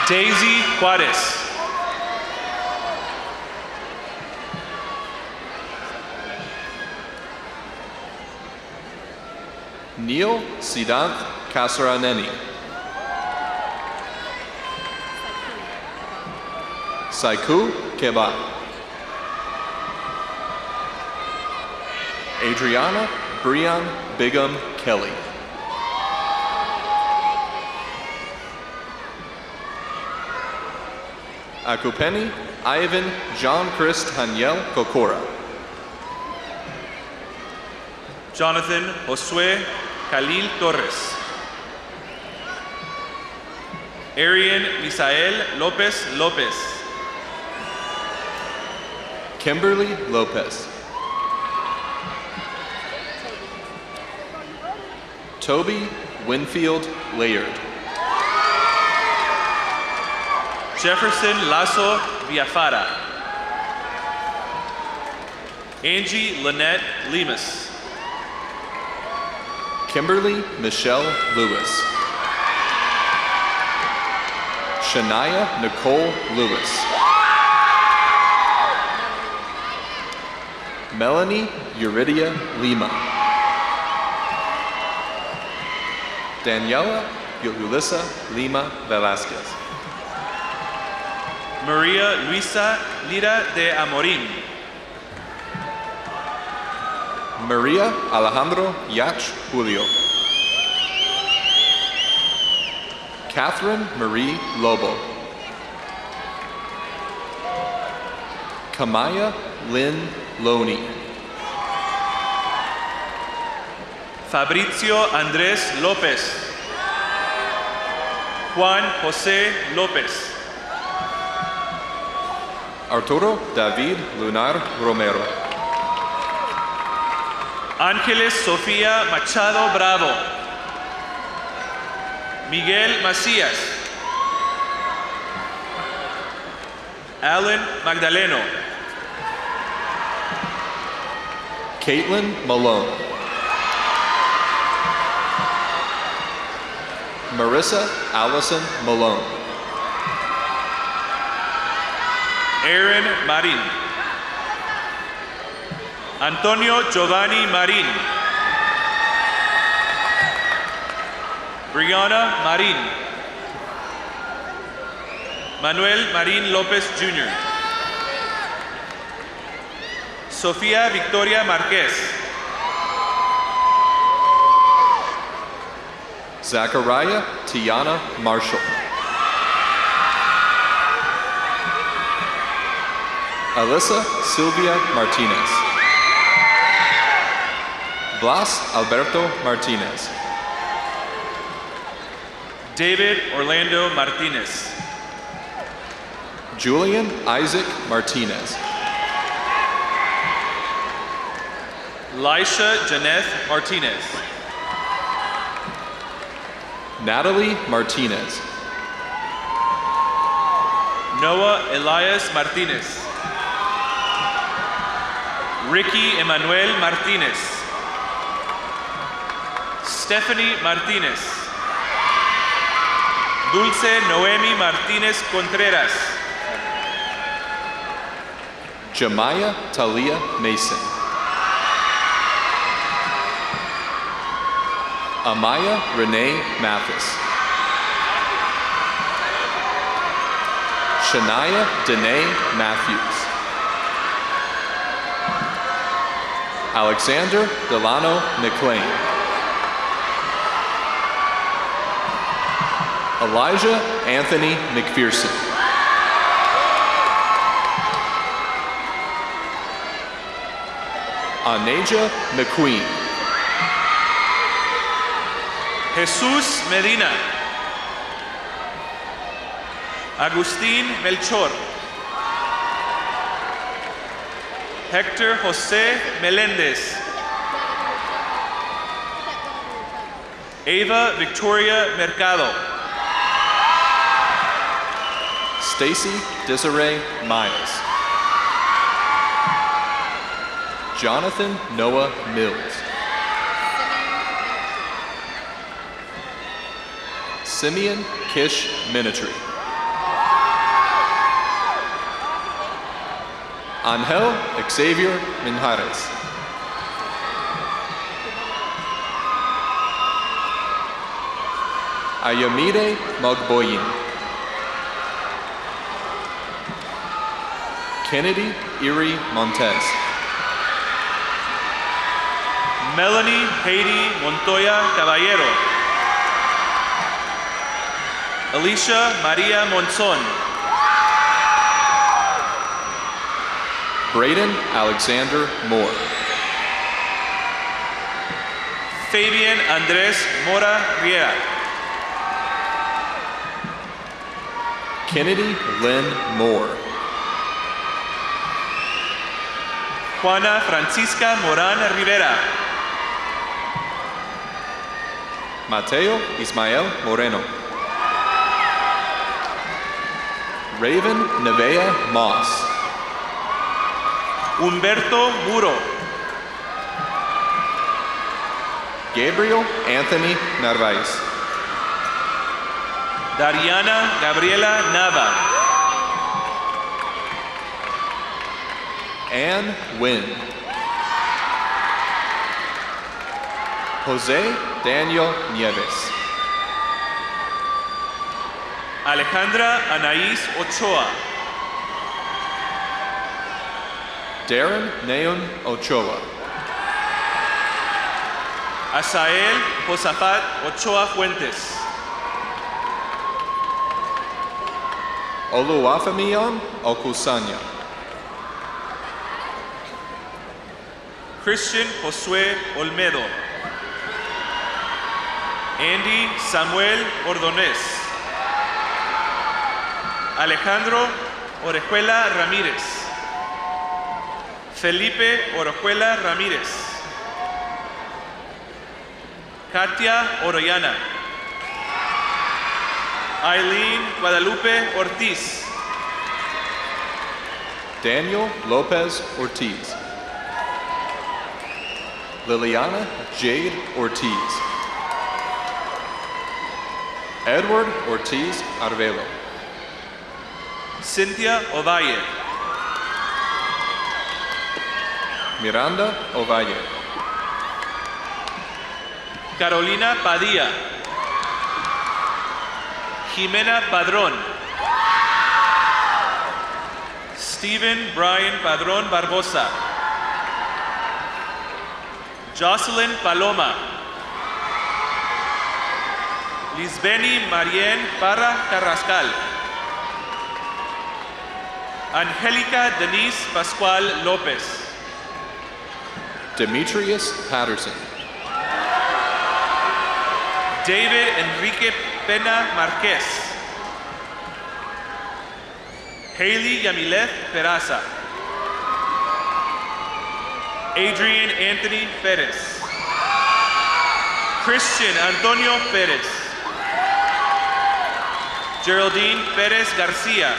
Speaker 9: Daisy Juarez.
Speaker 14: Neil Siddharth Kasaraneni. Saiku Keba. Adriana Brian Bigham Kelly. Akupeni Ivan Jean-Christ Haniel Kokora.
Speaker 9: Jonathan Josue Khalil Torres. Arian Misael Lopez Lopez.
Speaker 14: Kimberly Lopez. Toby Winfield Laird.
Speaker 9: Jefferson Lasso Viafara. Angie Lynette Lemus.
Speaker 14: Kimberly Michelle Lewis. Shania Nicole Lewis. Melanie Euridia Lima. Daniela Yulissa Lima Velasquez.
Speaker 9: Maria Luisa Lira de Amorim.
Speaker 14: Maria Alejandro Yach Julio. Catherine Marie Lobo. Kamaya Lynn Loney.
Speaker 9: Fabrizio Andrés López. Juan José López.
Speaker 14: Arturo David Lunar Romero.
Speaker 9: Ángeles Sofía Machado Bravo. Miguel Macías. Alan Magdaleno.
Speaker 14: Caitlin Malone. Marissa Allison Malone.
Speaker 9: Aaron Marin. Antonio Giovanni Marin. Brianna Marin. Manuel Marin López Jr. Sofía Victoria Marquez.
Speaker 14: Zachariah Tiana Marshall. Alyssa Sylvia Martinez. Blas Alberto Martinez.
Speaker 9: David Orlando Martinez.
Speaker 14: Julian Isaac Martinez.
Speaker 9: Lisha Janeth Martinez.
Speaker 14: Natalie Martinez.
Speaker 9: Noah Elias Martinez. Ricky Emmanuel Martinez. Stephanie Martinez. Dulce Noemi Martinez Contreras.
Speaker 14: Jamaya Talia Mason. Amaya Renee Mathis. Shania Danae Matthews. Alexander Delano McLean. Elijah Anthony McPherson. Anaja McQueen.
Speaker 9: Jesús Medina. Agustín Melchor. Hector José Meléndez. Ava Victoria Mercado.
Speaker 14: Stacy Desiree Miles. Jonathan Noah Mills. Simeon Kish Minitry. Angel Xavier Minjares. Ayamide Magboyin. Kennedy Erie Montez.
Speaker 9: Melanie Haiti Montoya Caballero. Alicia Maria Monzon.
Speaker 14: Braden Alexander Moore.
Speaker 9: Fabian Andres Mora Riera.
Speaker 14: Kennedy Lynn Moore.
Speaker 9: Juana Francisca Moran Rivera.
Speaker 14: Mateo Ismael Moreno. Raven Nevea Moss.
Speaker 9: Humberto Muro.
Speaker 14: Gabriel Anthony Narvaez.
Speaker 9: Dariana Gabriela Nava.
Speaker 14: Anne Wynn. Jose Daniel Nieves.
Speaker 9: Alejandra Anaís Ochoa.
Speaker 14: Darren Neon Ochoa.
Speaker 9: Asael Josafat Ochoa Fuentes.
Speaker 14: Oluwafemion Okusanya.
Speaker 9: Christian Josué Olmedo. Andy Samuel Ordonez. Alejandro Orejuela Ramírez. Felipe Orejuela Ramírez. Katia Oroyana. Eileen Guadalupe Ortiz.
Speaker 14: Daniel Lopez Ortiz. Liliana Jade Ortiz. Edward Ortiz Arvelo.
Speaker 9: Cynthia Ovalle.
Speaker 14: Miranda Ovalle.
Speaker 9: Carolina Padilla. Jimena Padrón. Stephen Brian Padrón Barbosa. Jocelyn Paloma. Lisbeni Marien Parra Carrascal. Angélica Denise Pascual López.
Speaker 14: Demetrius Patterson.
Speaker 9: David Enrique Pena Marquez. Haley Yamilet Peraza. Adrian Anthony Perez. Christian Antonio Perez. Geraldine Pérez García.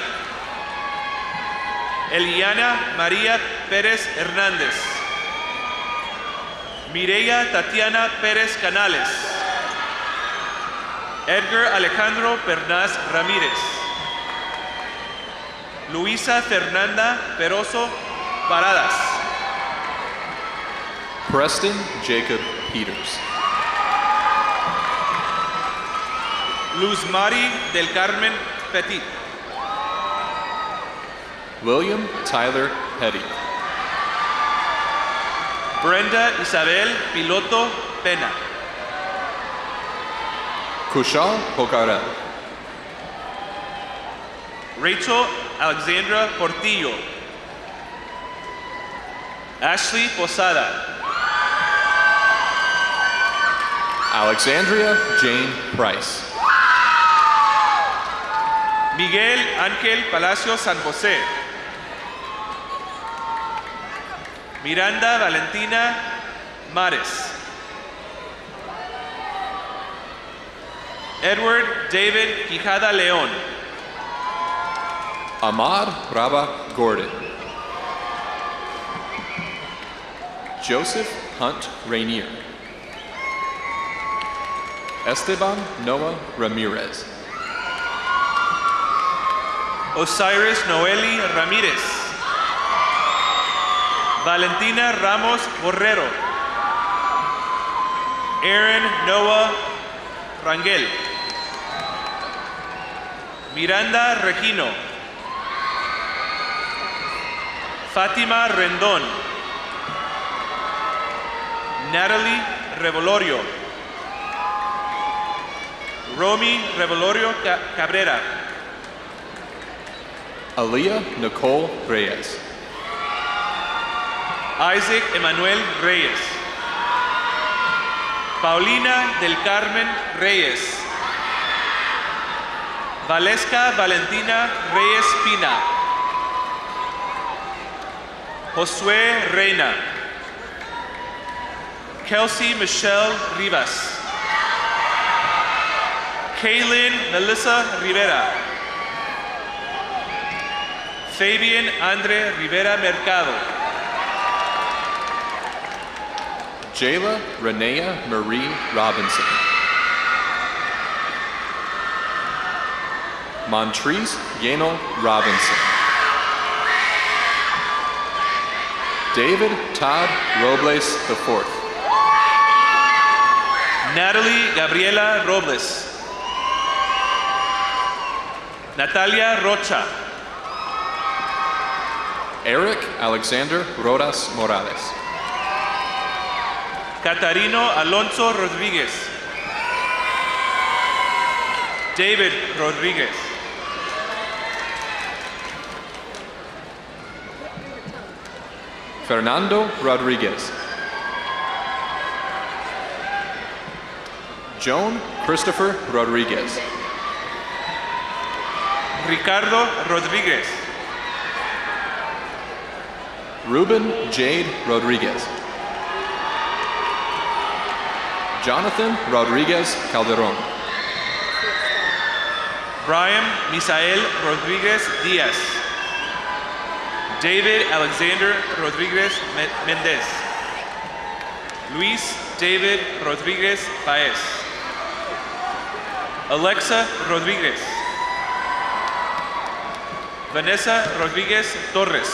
Speaker 9: Eliana María Pérez Hernández. Mireya Tatiana Pérez Canales. Edgar Alejandro Pernaz Ramírez. Luisa Fernanda Peroso Paradas.
Speaker 14: Preston Jacob Peters.
Speaker 9: Luz Mari del Carmen Petit.
Speaker 14: William Tyler Petty.
Speaker 9: Brenda Isabel Piloto Pena.
Speaker 14: Kushal Pocarel.
Speaker 9: Rachel Alexandra Portillo. Ashley Posada.
Speaker 14: Alexandria Jane Price.
Speaker 9: Miguel Ángel Palacio San José. Miranda Valentina Mares. Edward David Quijada León.
Speaker 14: Ahmad Raba Gordon. Joseph Hunt Rainier. Esteban Noah Ramirez.
Speaker 9: Osiris Noeli Ramírez. Valentina Ramos Borrero. Aaron Noah Rangel. Miranda Regino. Fátima Rendón. Natalie Revolorio. Romy Revolorio Cabrera.
Speaker 14: Aaliyah Nicole Reyes.
Speaker 9: Isaac Emanuel Reyes. Paulina del Carmen Reyes. Valesca Valentina Reyes Pina. Josué Reina. Kelsey Michelle Rivas. Kaylin Melissa Rivera. Fabian Andre Rivera Mercado.
Speaker 14: Jayla Renea Marie Robinson. Montrese Yano Robinson. David Todd Robles IV.
Speaker 9: Natalie Gabriela Robles. Natalia Rocha.
Speaker 14: Eric Alexander Rodas Morales.
Speaker 9: Catarino Alonso Rodríguez. David Rodríguez.
Speaker 14: Fernando Rodriguez. Joan Christopher Rodriguez.
Speaker 9: Ricardo Rodríguez.
Speaker 14: Ruben Jade Rodriguez. Jonathan Rodriguez Calderon.
Speaker 9: Brian Misael Rodríguez Díaz. David Alexander Rodríguez Méndez. Luis David Rodríguez Baez. Alexa Rodríguez. Vanessa Rodríguez Torres.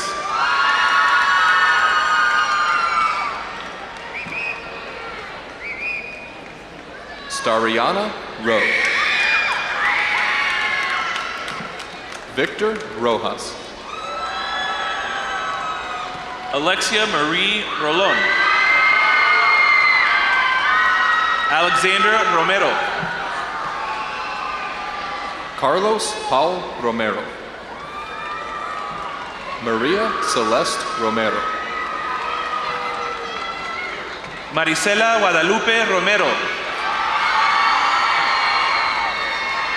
Speaker 14: Stariana Rowe. Victor Rojas.
Speaker 9: Alexia Marie Rolón. Alexander Romero.
Speaker 14: Carlos Paul Romero. Maria Celeste Romero.
Speaker 9: Marisela Guadalupe Romero.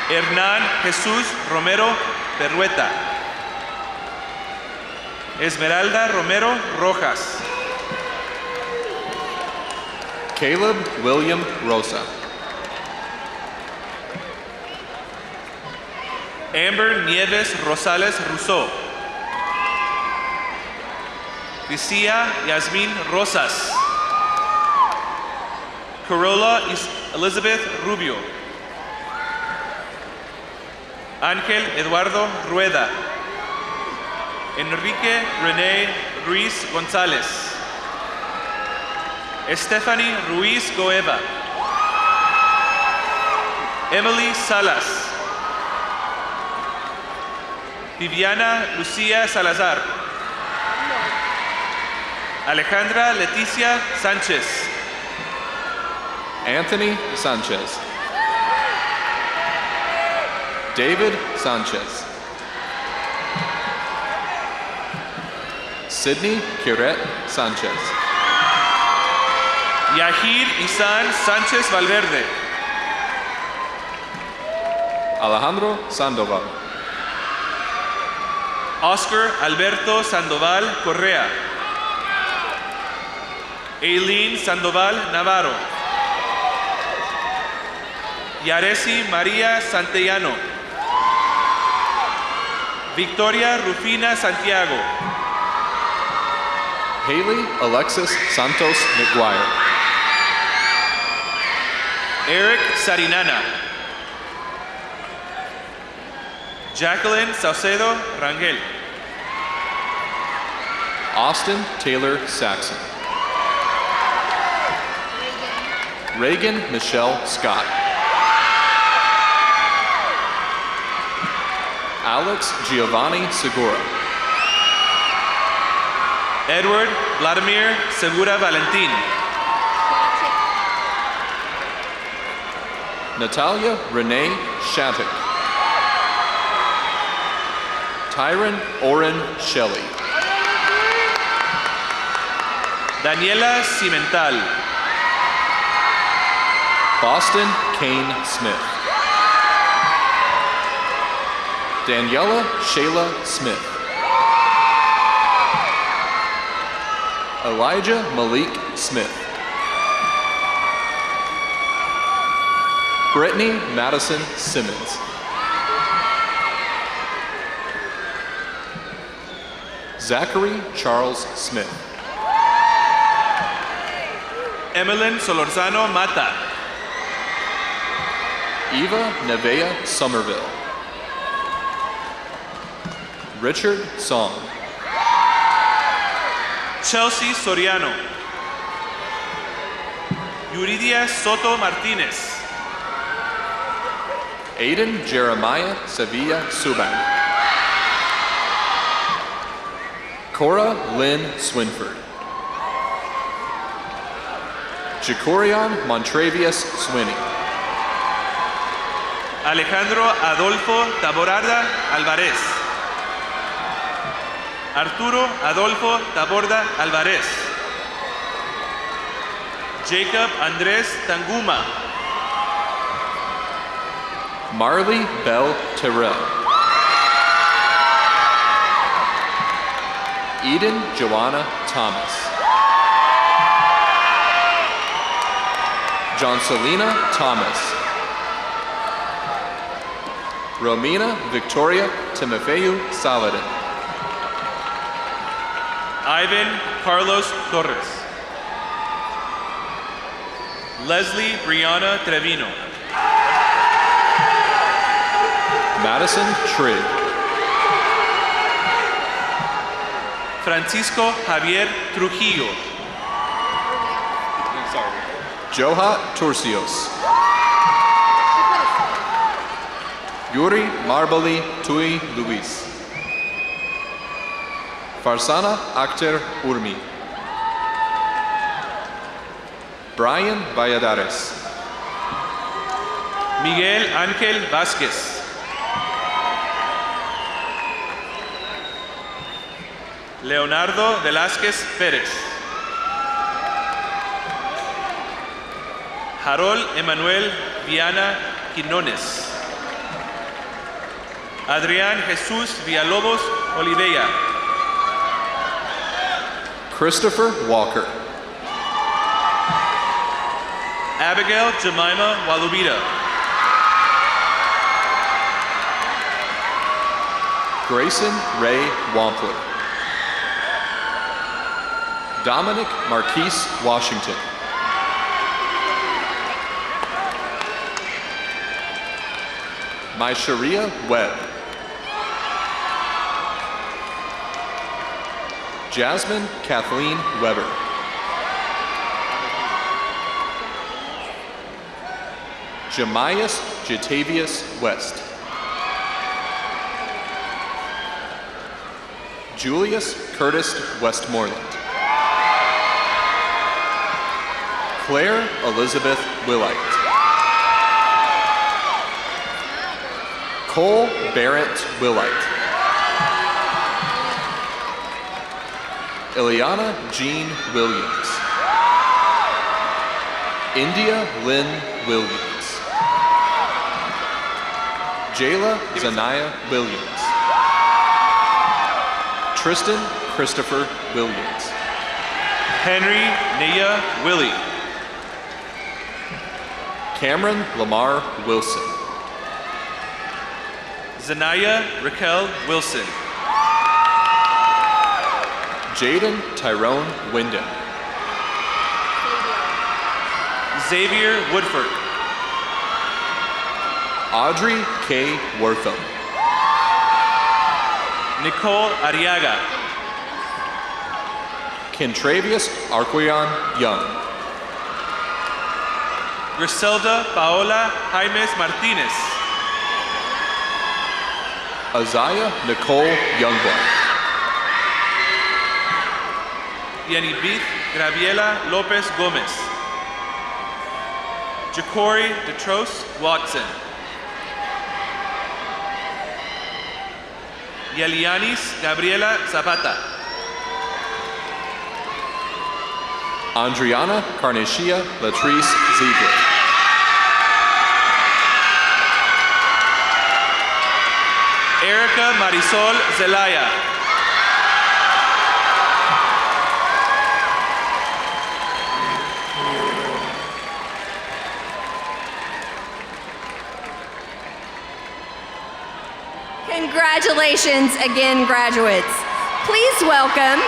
Speaker 9: Hernán Jesús Romero Berrueta. Esmeralda Romero Rojas.
Speaker 14: Caleb William Rosa.
Speaker 9: Amber Nieves Rosales Rousseau. Lucia Yasmin Rosas. Corolla Elizabeth Rubio. Ángel Eduardo Rueda. Enrique René Ruiz González. Stephanie Ruiz Goeva. Emily Salas. Viviana Lucía Salazar. Alejandra Leticia Sánchez.
Speaker 14: Anthony Sanchez. David Sanchez. Sydney Kiret Sanchez.
Speaker 9: Yahir Isan Sánchez Valverde.
Speaker 14: Alejandro Sandoval.
Speaker 9: Oscar Alberto Sandoval Correa. Aileen Sandoval Navarro. Yaresi María Santellano. Victoria Rufina Santiago.
Speaker 14: Haley Alexis Santos McGuire.
Speaker 9: Eric Sarinana. Jacqueline Saucedo Rangel.
Speaker 14: Austin Taylor Saxon. Reagan Michelle Scott. Alex Giovanni Segura.
Speaker 9: Edward Vladimir Segura Valentin.
Speaker 14: Natalia Renee Shattuck. Tyron Oren Shelley.
Speaker 9: Daniela Cimental.
Speaker 14: Boston Kane Smith. Daniela Shayla Smith. Elijah Malik Smith. Brittany Madison Simmons. Zachary Charles Smith.
Speaker 9: Emmeline Solorzano Mata.
Speaker 14: Eva Nevea Somerville. Richard Song.
Speaker 9: Chelsea Soriano. Yuridia Soto Martinez.
Speaker 14: Aiden Jeremiah Sevilla Subban. Cora Lynn Swinford. Jacorian Montravius Swinney.
Speaker 9: Alejandro Adolfo Taborada Alvarez. Arturo Adolfo Taborda Alvarez. Jacob Andrés Tanguma.
Speaker 14: Marley Bell Terrell. Eden Joanna Thomas. Johncelina Thomas. Romina Victoria Timofeu Saladin.
Speaker 9: Ivan Carlos Torres. Leslie Brianna Trevino.
Speaker 14: Madison Trigg.
Speaker 9: Francisco Javier Trujillo.
Speaker 14: Johat Turcios. Yuri Marbali Tui Luis. Farsana Akhter Urmi. Brian Valladares.
Speaker 9: Miguel Ángel Vázquez. Leonardo Velázquez Pérez. Harold Emanuel Viana Quinones. Adrián Jesús Villalobos Oliveira.
Speaker 14: Christopher Walker.
Speaker 9: Abigail Jemima Walubita.
Speaker 14: Grayson Ray Wampler. Dominic Marquise Washington. Maisharia Webb. Jasmine Kathleen Weber. Jamias Jatavius West. Julius Curtis Westmoreland. Claire Elizabeth Willite. Cole Barrett Willite. Ileana Jean Williams. India Lynn Williams. Jayla Zanaya Williams. Tristan Christopher Williams.
Speaker 9: Henry Nia Willie.
Speaker 14: Cameron Lamar Wilson.
Speaker 9: Zanaya Raquel Wilson.
Speaker 14: Jaden Tyrone Wyndham.
Speaker 9: Xavier Woodford.
Speaker 14: Audrey K. Wortham.
Speaker 9: Nicole Arriaga.
Speaker 14: Kentravius Arquion Young.
Speaker 9: Griselda Paola Jaimes Martinez.
Speaker 14: Isaiah Nicole Youngblood.
Speaker 9: Yanibeth Graviela Lopez Gomez. Jacori Detros Watson. Yelianis Gabriela Zapata.
Speaker 14: Andriana Carnecia Latrice Ziegler.
Speaker 9: Erica Marisol Zelaya.
Speaker 10: Congratulations again, graduates. Please welcome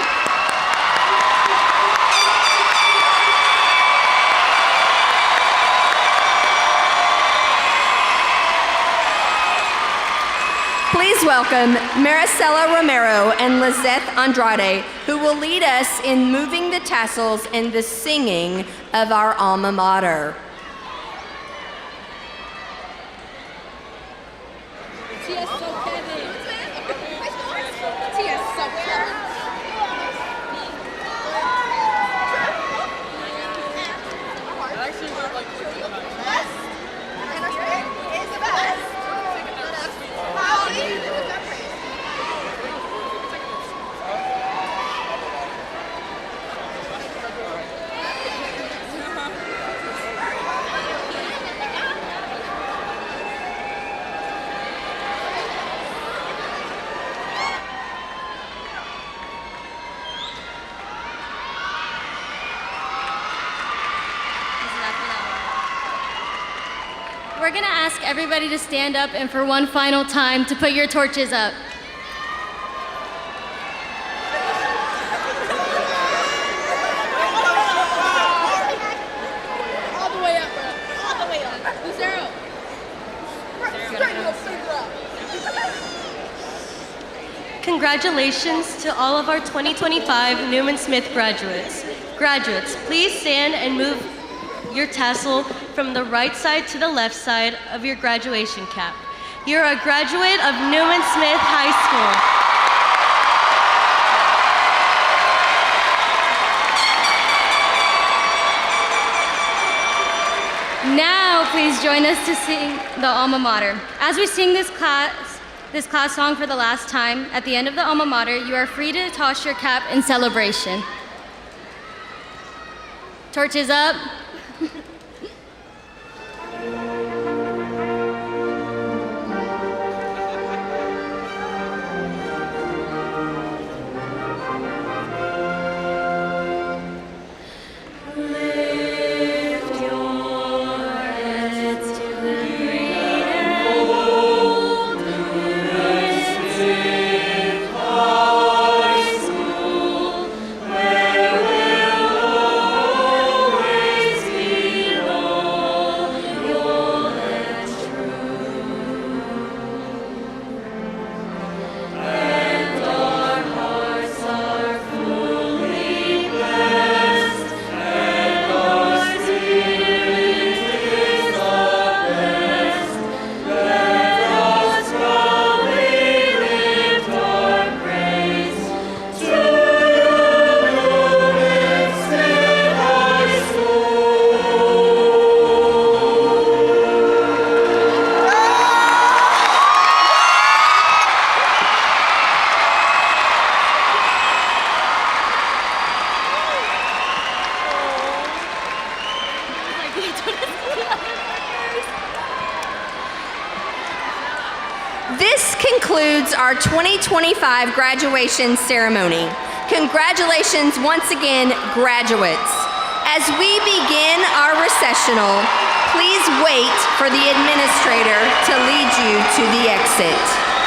Speaker 10: Maricela Romero and Lizeth Andrade, who will lead us in moving the tassels and the singing of our alma mater.
Speaker 6: We're gonna ask everybody to stand up and for one final time to put your torches up.
Speaker 2: All the way up, bro. All the way up. Zero.
Speaker 15: Congratulations to all of our 2025 Newman Smith graduates. Graduates, please stand and move your tassel from the right side to the left side of your graduation cap. You're a graduate of Newman Smith High
Speaker 6: School. Now, please join us to sing the alma mater. As we sing this class song for the last time, at the end of the alma mater, you are free to toss your cap in celebration. Torches up.
Speaker 2: Sing.
Speaker 10: our 2025 graduation ceremony. Congratulations once again, graduates. As we begin our recessional, please wait for the administrator to lead you to the exit.